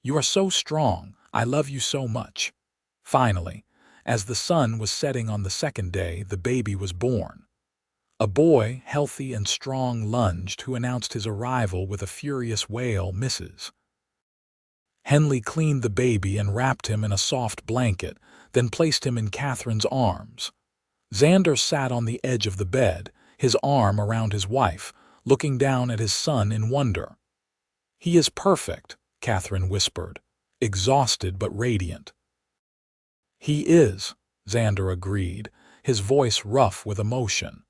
[SPEAKER 1] "You are so strong. I love you so much." Finally, as the sun was setting on the second day, the baby was born. A boy, healthy and strong, lunged, who announced his arrival with a furious wail, "Mrs." Henley cleaned the baby and wrapped him in a soft blanket, then placed him in Katherine's arms. Xander sat on the edge of the bed, his arm around his wife, looking down at his son in wonder. "He is perfect," Katherine whispered, exhausted but radiant. "He is," Xander agreed, his voice rough with emotion.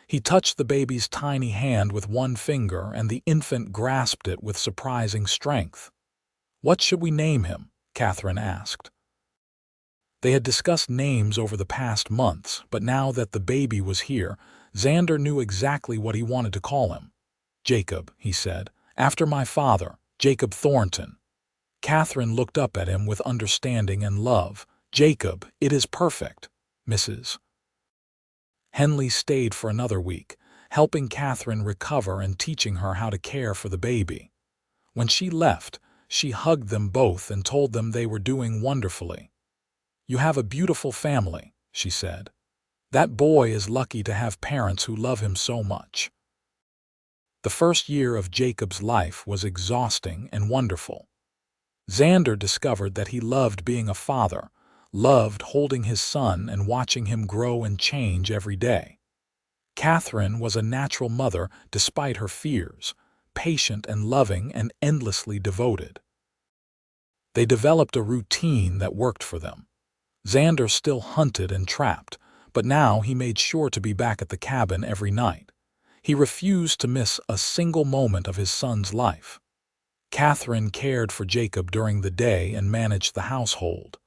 [SPEAKER 1] He touched the baby's tiny hand with one finger, and the infant grasped it with surprising strength. "What should we name him?" Katherine asked. They had discussed names over the past months, but now that the baby was here, Xander knew exactly what he wanted to call him. "Jacob," he said, "after my father, Jacob Thornton." Katherine looked up at him with understanding and love. "Jacob, it is perfect, Mrs." Henley stayed for another week, helping Katherine recover and teaching her how to care for the baby. When she left, she hugged them both and told them they were doing wonderfully. "You have a beautiful family," she said. "That boy is lucky to have parents who love him so much." The first year of Jacob's life was exhausting and wonderful. Xander discovered that he loved being a father, loved holding his son and watching him grow and change every day. Katherine was a natural mother despite her fears, patient and loving and endlessly devoted. They developed a routine that worked for them. Xander still hunted and trapped, but now he made sure to be back at the cabin every night. He refused to miss a single moment of his son's life. Katherine cared for Jacob during the day and managed the household.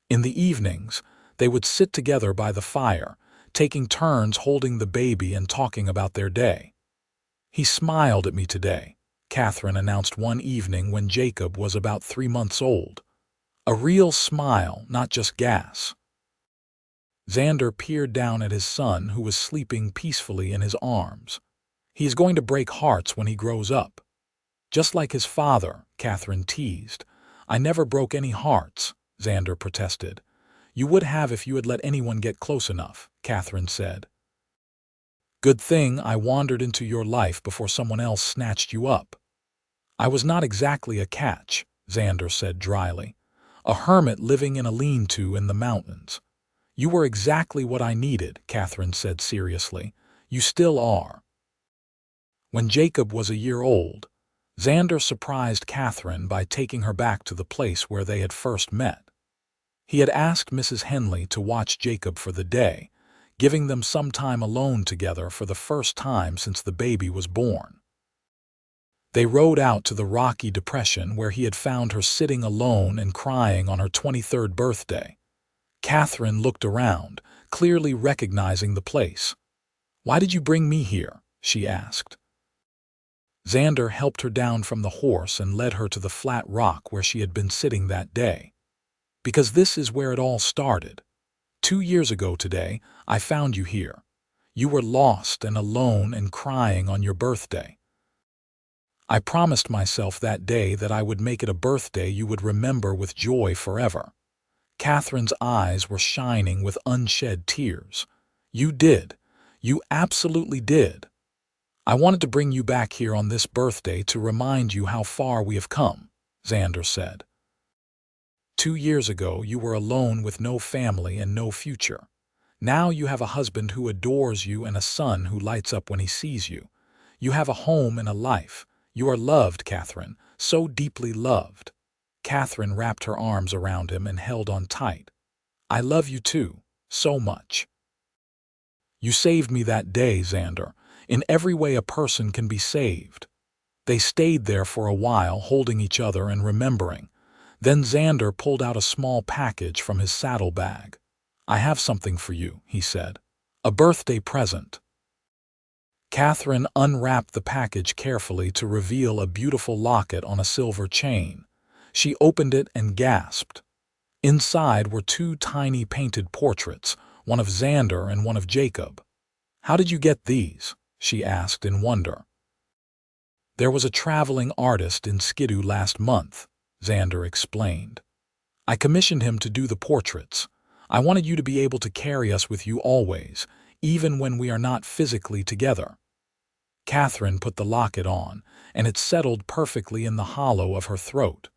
[SPEAKER 1] In the evenings, they would sit together by the fire, taking turns holding the baby and talking about their day. "He smiled at me today," Katherine announced one evening when Jacob was about 3 months old. "A real smile, not just gas." Xander peered down at his son, who was sleeping peacefully in his arms. "He is going to break hearts when he grows up." "Just like his father," Katherine teased. "I never broke any hearts," Xander protested. "You would have if you had let anyone get close enough," Katherine said. "Good thing I wandered into your life before someone else snatched you up." "I was not exactly a catch," Xander said dryly. "A hermit living in a lean-to in the mountains." "You were exactly what I needed," Katherine said seriously. "You still are." When Jacob was a year old, Xander surprised Katherine by taking her back to the place where they had first met. He had asked Mrs. Henley to watch Jacob for the day, giving them some time alone together for the first time since the baby was born. They rode out to the rocky depression where he had found her sitting alone and crying on her 23rd birthday. Katherine looked around, clearly recognizing the place. "Why did you bring me here?" she asked. Xander helped her down from the horse and led her to the flat rock where she had been sitting that day. "Because this is where it all started. 2 years ago today, I found you here. You were lost and alone and crying on your birthday. I promised myself that day that I would make it a birthday you would remember with joy forever." Katherine's eyes were shining with unshed tears. "You did. You absolutely did. I wanted to bring you back here on this birthday to remind you how far we have come," Xander said. 2 years ago, you were alone with no family and no future. Now you have a husband who adores you and a son who lights up when he sees you. You have a home and a life. You are loved, Katherine, so deeply loved." Katherine wrapped her arms around him and held on tight. "I love you too, so much." "You saved me that day, Xander. In every way a person can be saved. They stayed there for a while, holding each other and remembering. Then Xander pulled out a small package from his saddlebag. "I have something for you," he said. "A birthday present." Katherine unwrapped the package carefully to reveal a beautiful locket on a silver chain. She opened it and gasped. Inside were two tiny painted portraits, one of Xander and one of Jacob. "How did you get these?" she asked in wonder. "There was a traveling artist in Skidoo last month," Xander explained. "I commissioned him to do the portraits. I wanted you to be able to carry us with you always, even when we are not physically together." Katherine put the locket on, and it settled perfectly in the hollow of her throat.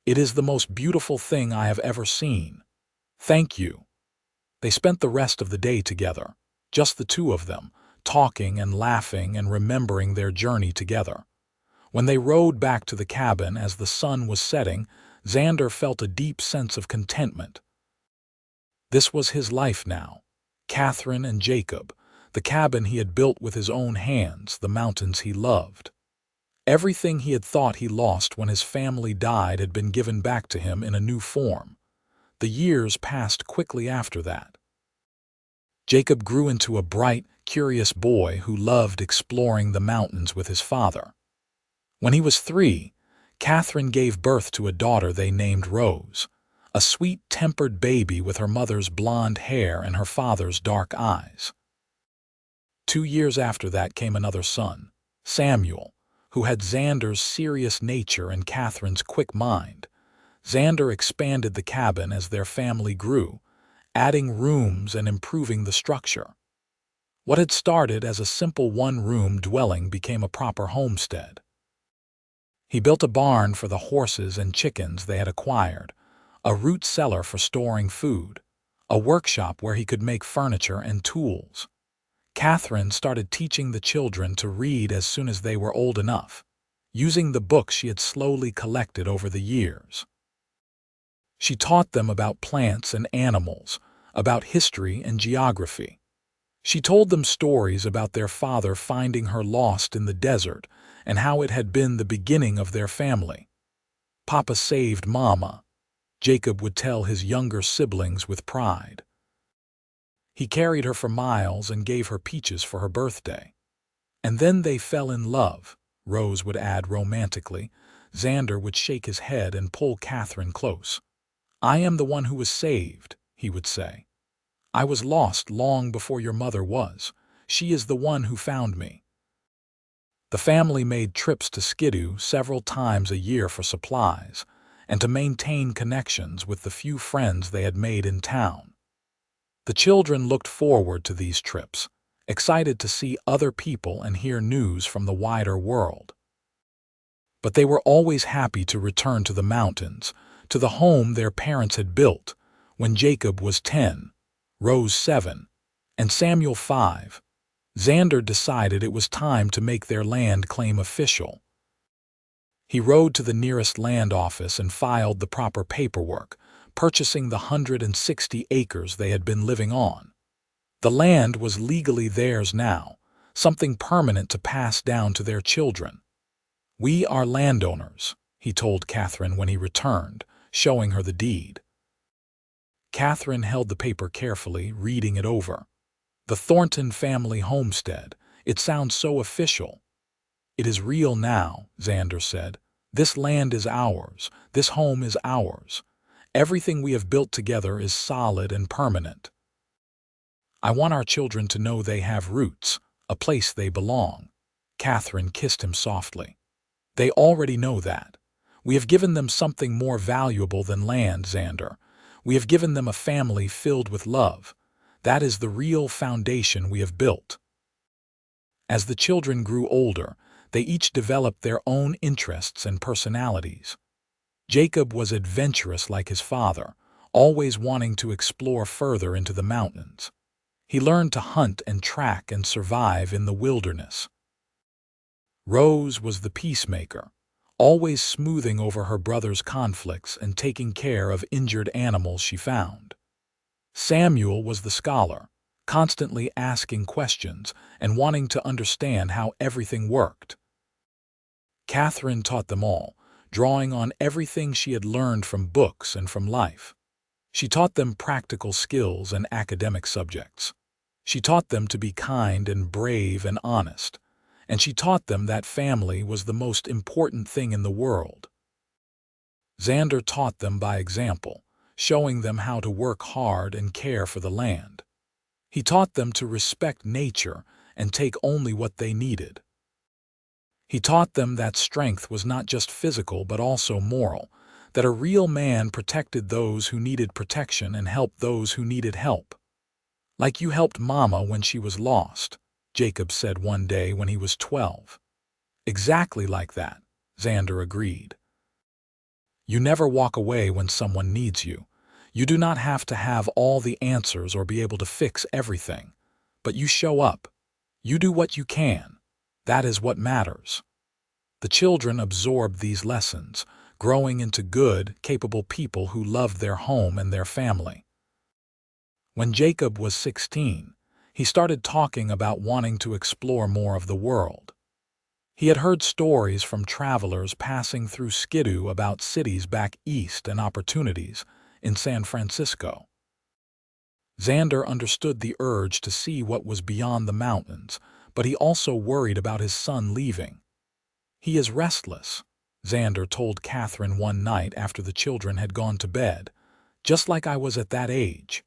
[SPEAKER 1] "It is the most beautiful thing I have ever seen. Thank you." They spent the rest of the day together, just the two of them, talking and laughing and remembering their journey together. When they rode back to the cabin as the sun was setting, Xander felt a deep sense of contentment. This was his life now. Katherine and Jacob, the cabin he had built with his own hands, the mountains he loved. Everything he had thought he lost when his family died had been given back to him in a new form. The years passed quickly after that. Jacob grew into a bright, curious boy who loved exploring the mountains with his father. When he was 3, Katherine gave birth to a daughter they named Rose, a sweet-tempered baby with her mother's blonde hair and her father's dark eyes. 2 years after that came another son, Samuel, who had Xander's serious nature and Katherine's quick mind. Xander expanded the cabin as their family grew, adding rooms and improving the structure. What had started as a simple one-room dwelling became a proper homestead. He built a barn for the horses and chickens they had acquired, a root cellar for storing food, a workshop where he could make furniture and tools. Katherine started teaching the children to read as soon as they were old enough, using the books she had slowly collected over the years. She taught them about plants and animals, about history and geography. She told them stories about their father finding her lost in the desert and how it had been the beginning of their family. "Papa saved Mama," Jacob would tell his younger siblings with pride. "He carried her for miles and gave her peaches for her birthday. And then they fell in love," Rose would add romantically. Xander would shake his head and pull Katherine close. "I am the one who was saved," he would say. "I was lost long before your mother was. She is the one who found me." The family made trips to Skidoo several times a year for supplies and to maintain connections with the few friends they had made in town. The children looked forward to these trips, excited to see other people and hear news from the wider world. But they were always happy to return to the mountains, to the home their parents had built, when Jacob was 10, Rose 7, and Samuel 5. Xander decided it was time to make their land claim official. He rode to the nearest land office and filed the proper paperwork, purchasing the 160 acres they had been living on. The land was legally theirs now, something permanent to pass down to their children. "We are landowners," he told Katherine when he returned, showing her the deed. Katherine held the paper carefully, reading it over. "The Thornton family homestead. It sounds so official." "It is real now," Xander said. "This land is ours. This home is ours. Everything we have built together is solid and permanent. I want our children to know they have roots, a place they belong." Katherine kissed him softly. "They already know that. We have given them something more valuable than land, Xander. We have given them a family filled with love. That is the real foundation we have built." As the children grew older, they each developed their own interests and personalities. Jacob was adventurous like his father, always wanting to explore further into the mountains. He learned to hunt and track and survive in the wilderness. Rose was the peacemaker, always smoothing over her brother's conflicts and taking care of injured animals she found. Samuel was the scholar, constantly asking questions and wanting to understand how everything worked. Katherine taught them all, drawing on everything she had learned from books and from life. She taught them practical skills and academic subjects. She taught them to be kind and brave and honest, and she taught them that family was the most important thing in the world. Xander taught them by example, showing them how to work hard and care for the land. He taught them to respect nature and take only what they needed. He taught them that strength was not just physical but also moral, that a real man protected those who needed protection and helped those who needed help. "Like you helped Mama when she was lost," Jacob said one day when he was 12. "Exactly like that," Xander agreed. "You never walk away when someone needs you. You do not have to have all the answers or be able to fix everything. But you show up. You do what you can. That is what matters." The children absorbed these lessons, growing into good, capable people who loved their home and their family. When Jacob was 16, he started talking about wanting to explore more of the world. He had heard stories from travelers passing through Skidoo about cities back east and opportunities in San Francisco. Xander understood the urge to see what was beyond the mountains, but he also worried about his son leaving. "He is restless," Xander told Katherine one night after the children had gone to bed, "just like I was at that age."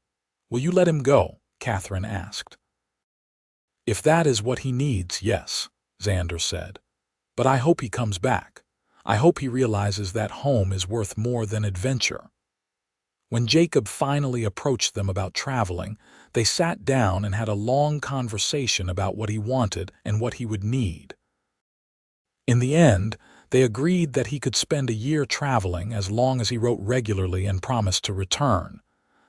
[SPEAKER 1] "Will you let him go?" Katherine asked. "If that is what he needs, yes," Xander said. "But I hope he comes back. I hope he realizes that home is worth more than adventure." When Jacob finally approached them about traveling, they sat down and had a long conversation about what he wanted and what he would need. In the end, they agreed that he could spend a year traveling as long as he wrote regularly and promised to return.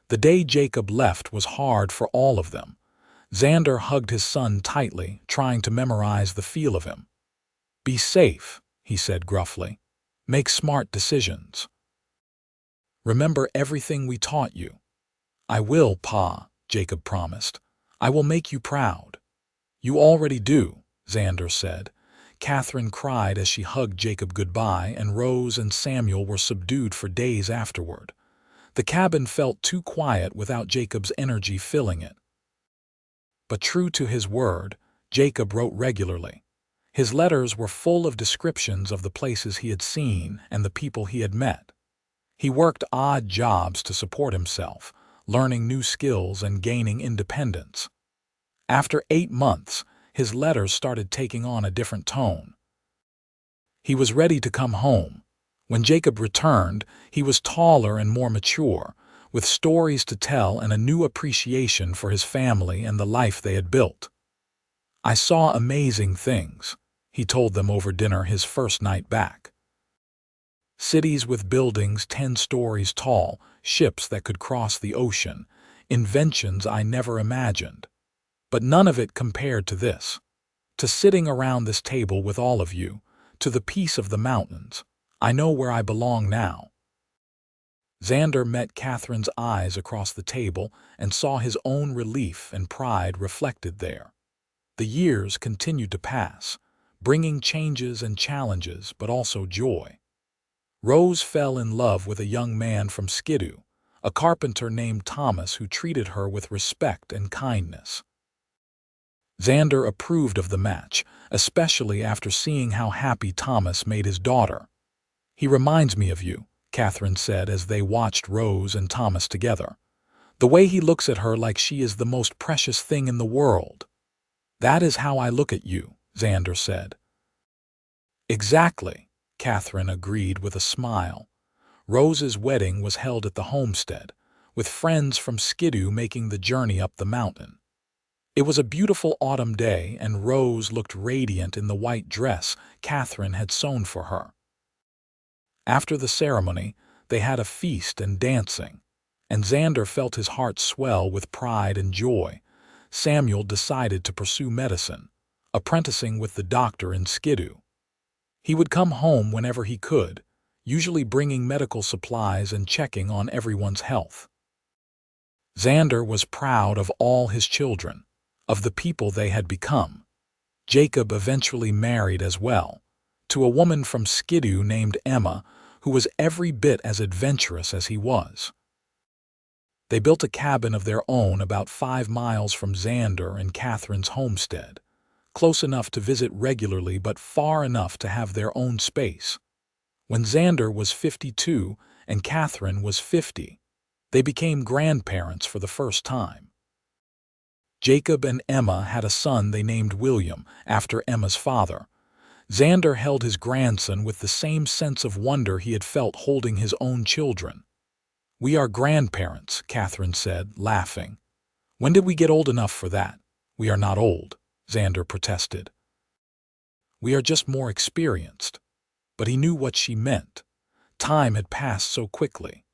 [SPEAKER 1] The day Jacob left was hard for all of them. Xander hugged his son tightly, trying to memorize the feel of him. "Be safe," he said gruffly. "Make smart decisions. Remember everything we taught you." "I will, Pa," Jacob promised. "I will make you proud." "You already do," Xander said. Katherine cried as she hugged Jacob goodbye, and Rose and Samuel were subdued for days afterward. The cabin felt too quiet without Jacob's energy filling it. But true to his word, Jacob wrote regularly. His letters were full of descriptions of the places he had seen and the people he had met. He worked odd jobs to support himself, learning new skills and gaining independence. After 8 months, his letters started taking on a different tone. He was ready to come home. When Jacob returned, he was taller and more mature, with stories to tell and a new appreciation for his family and the life they had built. "I saw amazing things," he told them over dinner his first night back. "Cities with buildings 10 stories tall, ships that could cross the ocean, inventions I never imagined. But none of it compared to this. To sitting around this table with all of you, to the peace of the mountains. I know where I belong now." Xander met Katherine's eyes across the table and saw his own relief and pride reflected there. The years continued to pass, bringing changes and challenges, but also joy. Rose fell in love with a young man from Skidoo, a carpenter named Thomas who treated her with respect and kindness. Xander approved of the match, especially after seeing how happy Thomas made his daughter. "He reminds me of you," Katherine said as they watched Rose and Thomas together. "The way he looks at her like she is the most precious thing in the world." "That is how I look at you," Xander said. "Exactly," Katherine agreed with a smile. Rose's wedding was held at the homestead, with friends from Skidoo making the journey up the mountain. It was a beautiful autumn day, and Rose looked radiant in the white dress Katherine had sewn for her. After the ceremony, they had a feast and dancing, and Xander felt his heart swell with pride and joy. Samuel decided to pursue medicine, apprenticing with the doctor in Skidoo. He would come home whenever he could, usually bringing medical supplies and checking on everyone's health. Xander was proud of all his children, of the people they had become. Jacob eventually married as well, to a woman from Skidoo named Emma, who was every bit as adventurous as he was. They built a cabin of their own about 5 miles from Xander and Katherine's homestead, close enough to visit regularly but far enough to have their own space. When Xander was 52 and Katherine was 50, they became grandparents for the first time. Jacob and Emma had a son they named William, after Emma's father. Xander held his grandson with the same sense of wonder he had felt holding his own children. "We are grandparents," Katherine said, laughing. "When did we get old enough for that?" "We are not old," Xander protested. "We are just more experienced." But he knew what she meant. Time had passed so quickly.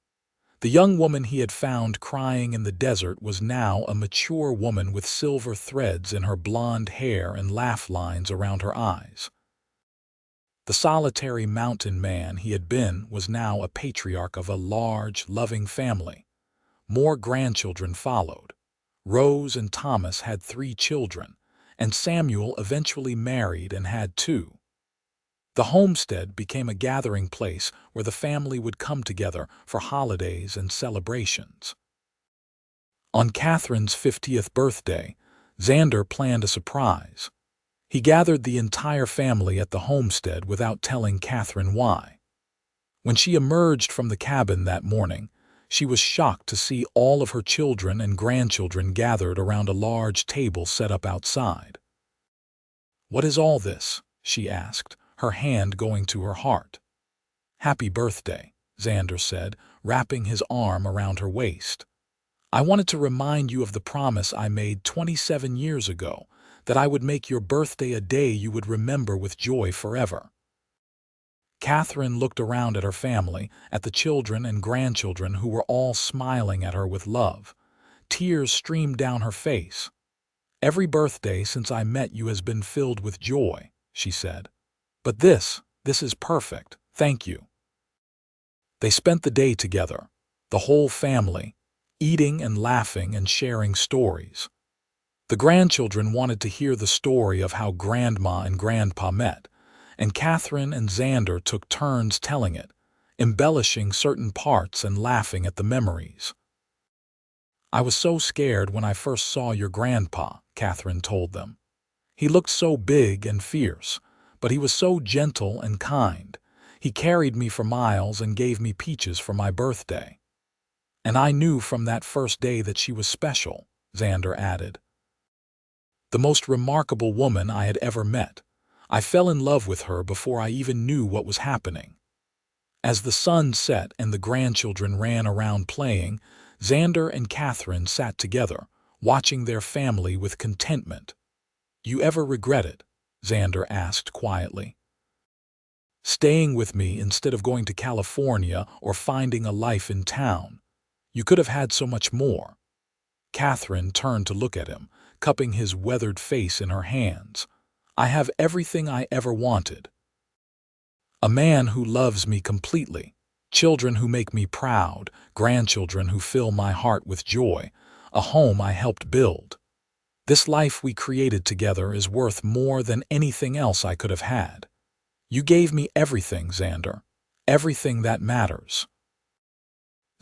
[SPEAKER 1] The young woman he had found crying in the desert was now a mature woman with silver threads in her blonde hair and laugh lines around her eyes. The solitary mountain man he had been was now a patriarch of a large, loving family. More grandchildren followed. Rose and Thomas had 3 children, and Samuel eventually married and had 2. The homestead became a gathering place where the family would come together for holidays and celebrations. On Katherine's 50th birthday, Xander planned a surprise. He gathered the entire family at the homestead without telling Katherine why. When she emerged from the cabin that morning, she was shocked to see all of her children and grandchildren gathered around a large table set up outside. "What is all this?" she asked, her hand going to her heart. "Happy birthday," Xander said, wrapping his arm around her waist. "I wanted to remind you of the promise I made 27 years ago, that I would make your birthday a day you would remember with joy forever." Katherine looked around at her family, at the children and grandchildren who were all smiling at her with love. Tears streamed down her face. "Every birthday since I met you has been filled with joy," she said. "But this is perfect, thank you." They spent the day together, the whole family, eating and laughing and sharing stories. The grandchildren wanted to hear the story of how Grandma and Grandpa met, and Katherine and Xander took turns telling it, embellishing certain parts and laughing at the memories. "I was so scared when I first saw your grandpa," Katherine told them. "He looked so big and fierce, but he was so gentle and kind. He carried me for miles and gave me peaches for my birthday." "And I knew from that first day that she was special," Xander added. "The most remarkable woman I had ever met. I fell in love with her before I even knew what was happening." As the sun set and the grandchildren ran around playing, Xander and Katherine sat together, watching their family with contentment. "You ever regret it?" Xander asked quietly. "Staying with me instead of going to California or finding a life in town. You could have had so much more." Katherine turned to look at him, cupping his weathered face in her hands. "I have everything I ever wanted. A man who loves me completely, children who make me proud, grandchildren who fill my heart with joy, a home I helped build. This life we created together is worth more than anything else I could have had. You gave me everything, Xander, everything that matters."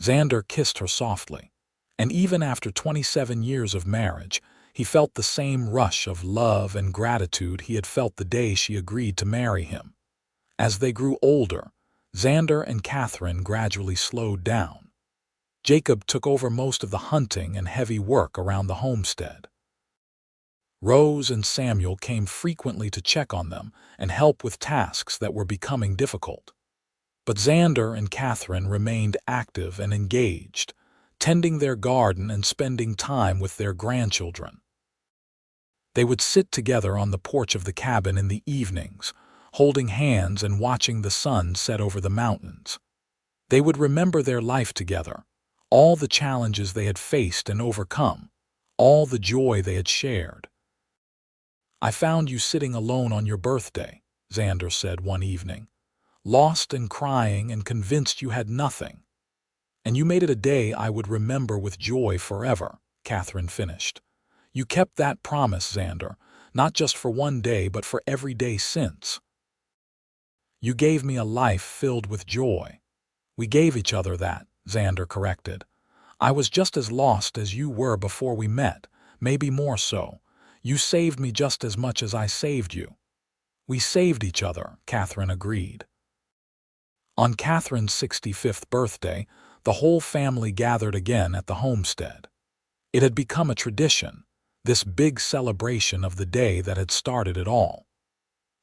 [SPEAKER 1] Xander kissed her softly, and even after 27 years of marriage, he felt the same rush of love and gratitude he had felt the day she agreed to marry him. As they grew older, Xander and Katherine gradually slowed down. Jacob took over most of the hunting and heavy work around the homestead. Rose and Samuel came frequently to check on them and help with tasks that were becoming difficult. But Xander and Katherine remained active and engaged, tending their garden and spending time with their grandchildren. They would sit together on the porch of the cabin in the evenings, holding hands and watching the sun set over the mountains. They would remember their life together, all the challenges they had faced and overcome, all the joy they had shared. "I found you sitting alone on your birthday," Xander said one evening, "lost and crying and convinced you had nothing. And you made it a day I would remember with joy forever, Katherine finished. You kept that promise, Xander, not just for one day but for every day since. You gave me a life filled with joy. We gave each other that, Xander corrected. I was just as lost as you were before we met, maybe more so. You saved me just as much as I saved you. We saved each other, Katherine agreed. On Katherine's 65th birthday, the whole family gathered again at the homestead. It had become a tradition, this big celebration of the day that had started it all.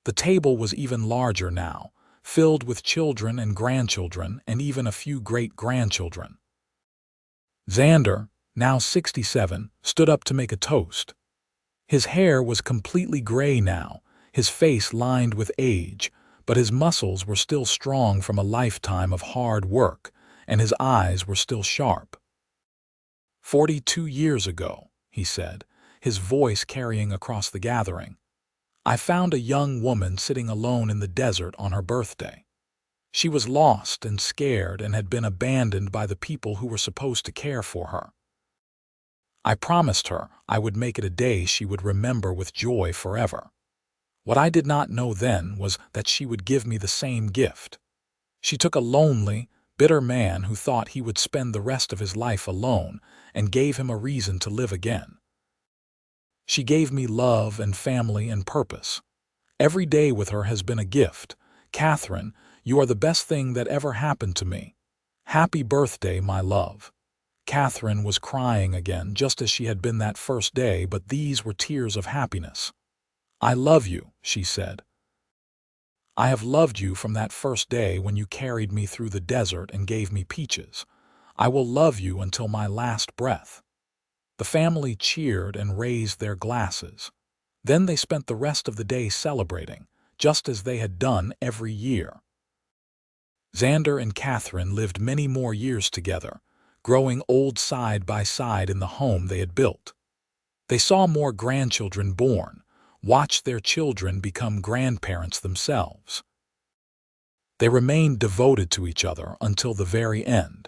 [SPEAKER 1] The table was even larger now, filled with children and grandchildren and even a few great-grandchildren. Xander, now 67, stood up to make a toast. His hair was completely gray now, his face lined with age, but his muscles were still strong from a lifetime of hard work, and his eyes were still sharp. 42 years ago, he said, his voice carrying across the gathering, I found a young woman sitting alone in the desert on her birthday. She was lost and scared and had been abandoned by the people who were supposed to care for her. I promised her I would make it a day she would remember with joy forever. What I did not know then was that she would give me the same gift. She took a lonely, bitter man who thought he would spend the rest of his life alone and gave him a reason to live again. She gave me love and family and purpose. Every day with her has been a gift. Katherine, you are the best thing that ever happened to me. Happy birthday, my love. Katherine was crying again, just as she had been that first day, but these were tears of happiness. I love you, she said. I have loved you from that first day when you carried me through the desert and gave me peaches. I will love you until my last breath. The family cheered and raised their glasses. Then they spent the rest of the day celebrating, just as they had done every year. Xander and Katherine lived many more years together, growing old side by side in the home they had built. They saw more grandchildren born, watched their children become grandparents themselves. They remained devoted to each other until the very end,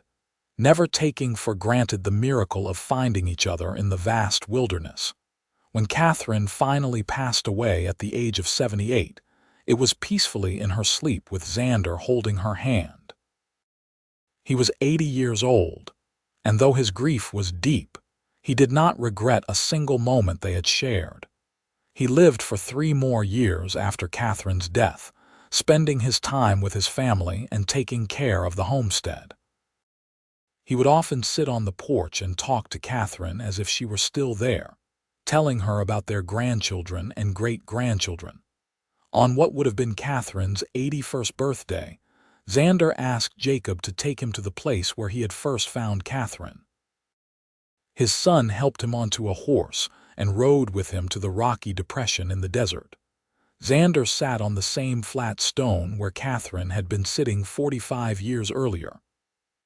[SPEAKER 1] never taking for granted the miracle of finding each other in the vast wilderness. When Katherine finally passed away at the age of 78, it was peacefully in her sleep with Xander holding her hand. He was 80 years old, and though his grief was deep, he did not regret a single moment they had shared. He lived for 3 more years after Katherine's death, spending his time with his family and taking care of the homestead. He would often sit on the porch and talk to Katherine as if she were still there, telling her about their grandchildren and great-grandchildren. On what would have been Katherine's 81st birthday, Xander asked Jacob to take him to the place where he had first found Katherine. His son helped him onto a horse and rode with him to the rocky depression in the desert. Xander sat on the same flat stone where Katherine had been sitting 45 years earlier.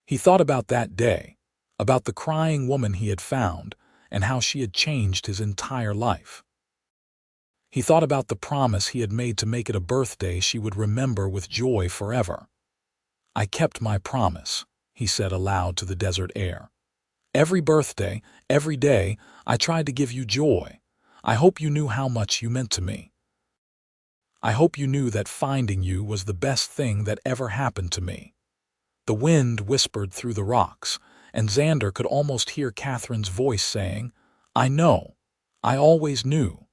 [SPEAKER 1] He thought about that day, about the crying woman he had found, and how she had changed his entire life. He thought about the promise he had made to make it a birthday she would remember with joy forever. I kept my promise, he said aloud to the desert air. Every birthday, every day, I tried to give you joy. I hope you knew how much you meant to me. I hope you knew that finding you was the best thing that ever happened to me. The wind whispered through the rocks, and Xander could almost hear Katherine's voice saying, I know. I always knew.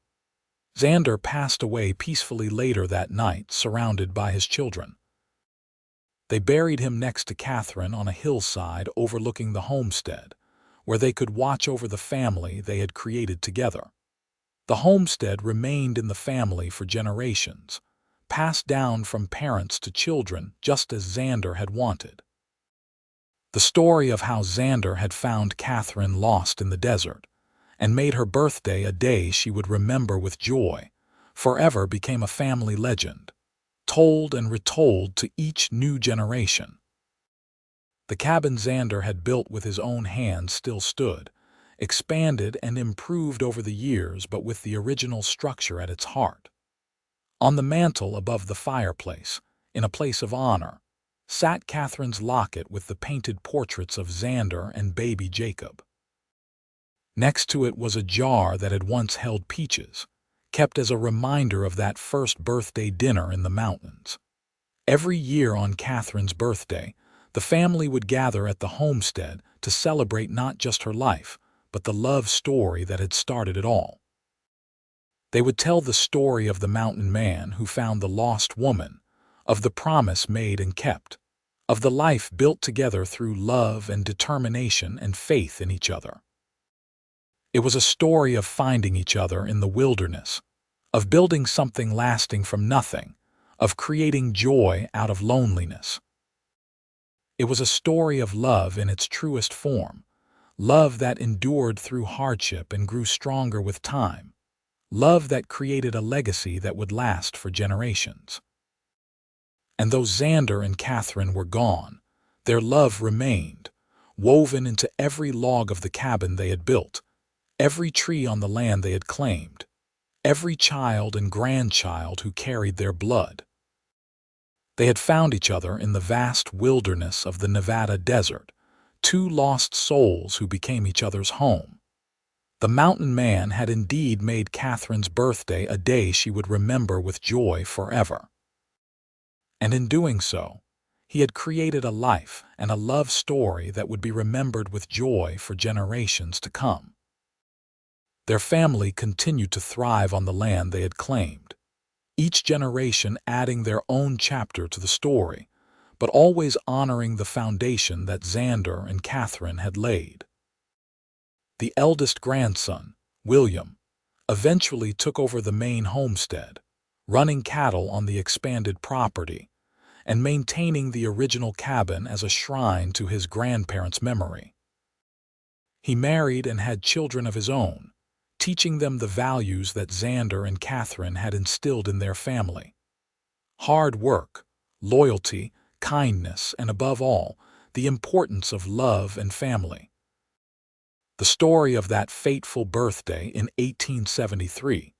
[SPEAKER 1] Xander passed away peacefully later that night, surrounded by his children. They buried him next to Katherine on a hillside overlooking the homestead, where they could watch over the family they had created together. The homestead remained in the family for generations, passed down from parents to children just as Xander had wanted. The story of how Xander had found Katherine lost in the desert and made her birthday a day she would remember with joy forever became a family legend, told and retold to each new generation. The cabin Xander had built with his own hands still stood, expanded and improved over the years but with the original structure at its heart. On the mantel above the fireplace, in a place of honor, sat Catherine's locket with the painted portraits of Xander and baby Jacob. Next to it was a jar that had once held peaches, kept as a reminder of that first birthday dinner in the mountains. Every year on Catherine's birthday, the family would gather at the homestead to celebrate not just her life, but the love story that had started it all. They would tell the story of the mountain man who found the lost woman, of the promise made and kept, of the life built together through love and determination and faith in each other. It was a story of finding each other in the wilderness, of building something lasting from nothing, of creating joy out of loneliness. It was a story of love in its truest form, love that endured through hardship and grew stronger with time, love that created a legacy that would last for generations. And though Xander and Katherine were gone, their love remained, woven into every log of the cabin they had built, every tree on the land they had claimed, every child and grandchild who carried their blood. They had found each other in the vast wilderness of the Nevada desert, two lost souls who became each other's home. The mountain man had indeed made Catherine's birthday a day she would remember with joy forever. And in doing so, he had created a life and a love story that would be remembered with joy for generations to come. Their family continued to thrive on the land they had claimed, each generation adding their own chapter to the story, but always honoring the foundation that Xander and Katherine had laid. The eldest grandson, William, eventually took over the main homestead, running cattle on the expanded property and maintaining the original cabin as a shrine to his grandparents' memory. He married and had children of his own, teaching them the values that Xander and Katherine had instilled in their family. Hard work, loyalty, kindness, and above all, the importance of love and family. The story of that fateful birthday in 1873,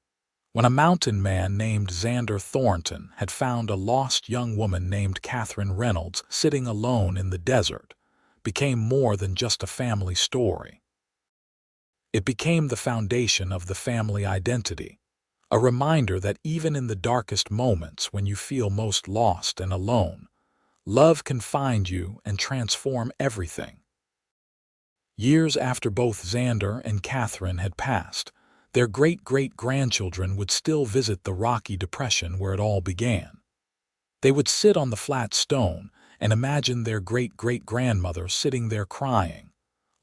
[SPEAKER 1] when a mountain man named Xander Thornton had found a lost young woman named Katherine Reynolds sitting alone in the desert, became more than just a family story. It became the foundation of the family identity, a reminder that even in the darkest moments when you feel most lost and alone, love can find you and transform everything. Years after both Xander and Katherine had passed, their great-great-grandchildren would still visit the rocky depression where it all began. They would sit on the flat stone and imagine their great-great-grandmother sitting there crying,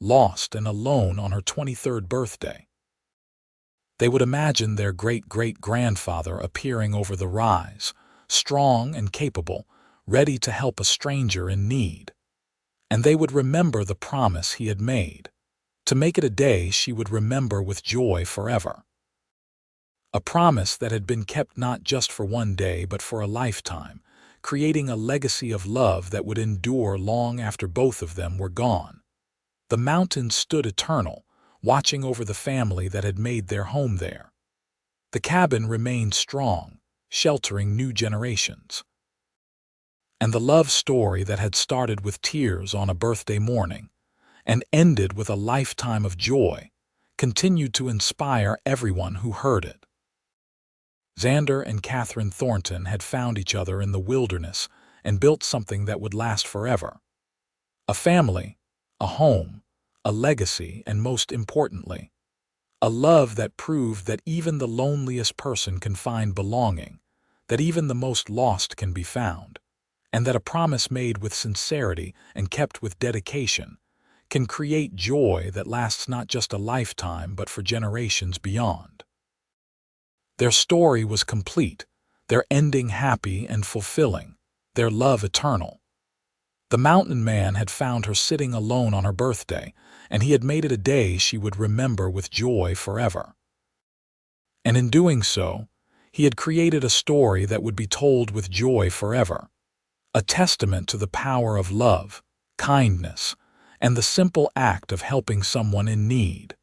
[SPEAKER 1] lost and alone on her 23rd birthday. They would imagine their great-great-grandfather appearing over the rise, strong and capable, ready to help a stranger in need. And they would remember the promise he had made, to make it a day she would remember with joy forever. A promise that had been kept not just for one day but for a lifetime, creating a legacy of love that would endure long after both of them were gone. The mountains stood eternal, watching over the family that had made their home there. The cabin remained strong, sheltering new generations. And the love story that had started with tears on a birthday morning and ended with a lifetime of joy continued to inspire everyone who heard it. Xander and Katherine Thornton had found each other in the wilderness and built something that would last forever. A family, a home, a legacy, and most importantly, a love that proved that even the loneliest person can find belonging, that even the most lost can be found, and that a promise made with sincerity and kept with dedication can create joy that lasts not just a lifetime but for generations beyond. Their story was complete, their ending happy and fulfilling, their love eternal. The mountain man had found her sitting alone on her birthday, and he had made it a day she would remember with joy forever. And in doing so, he had created a story that would be told with joy forever, a testament to the power of love, kindness, and the simple act of helping someone in need.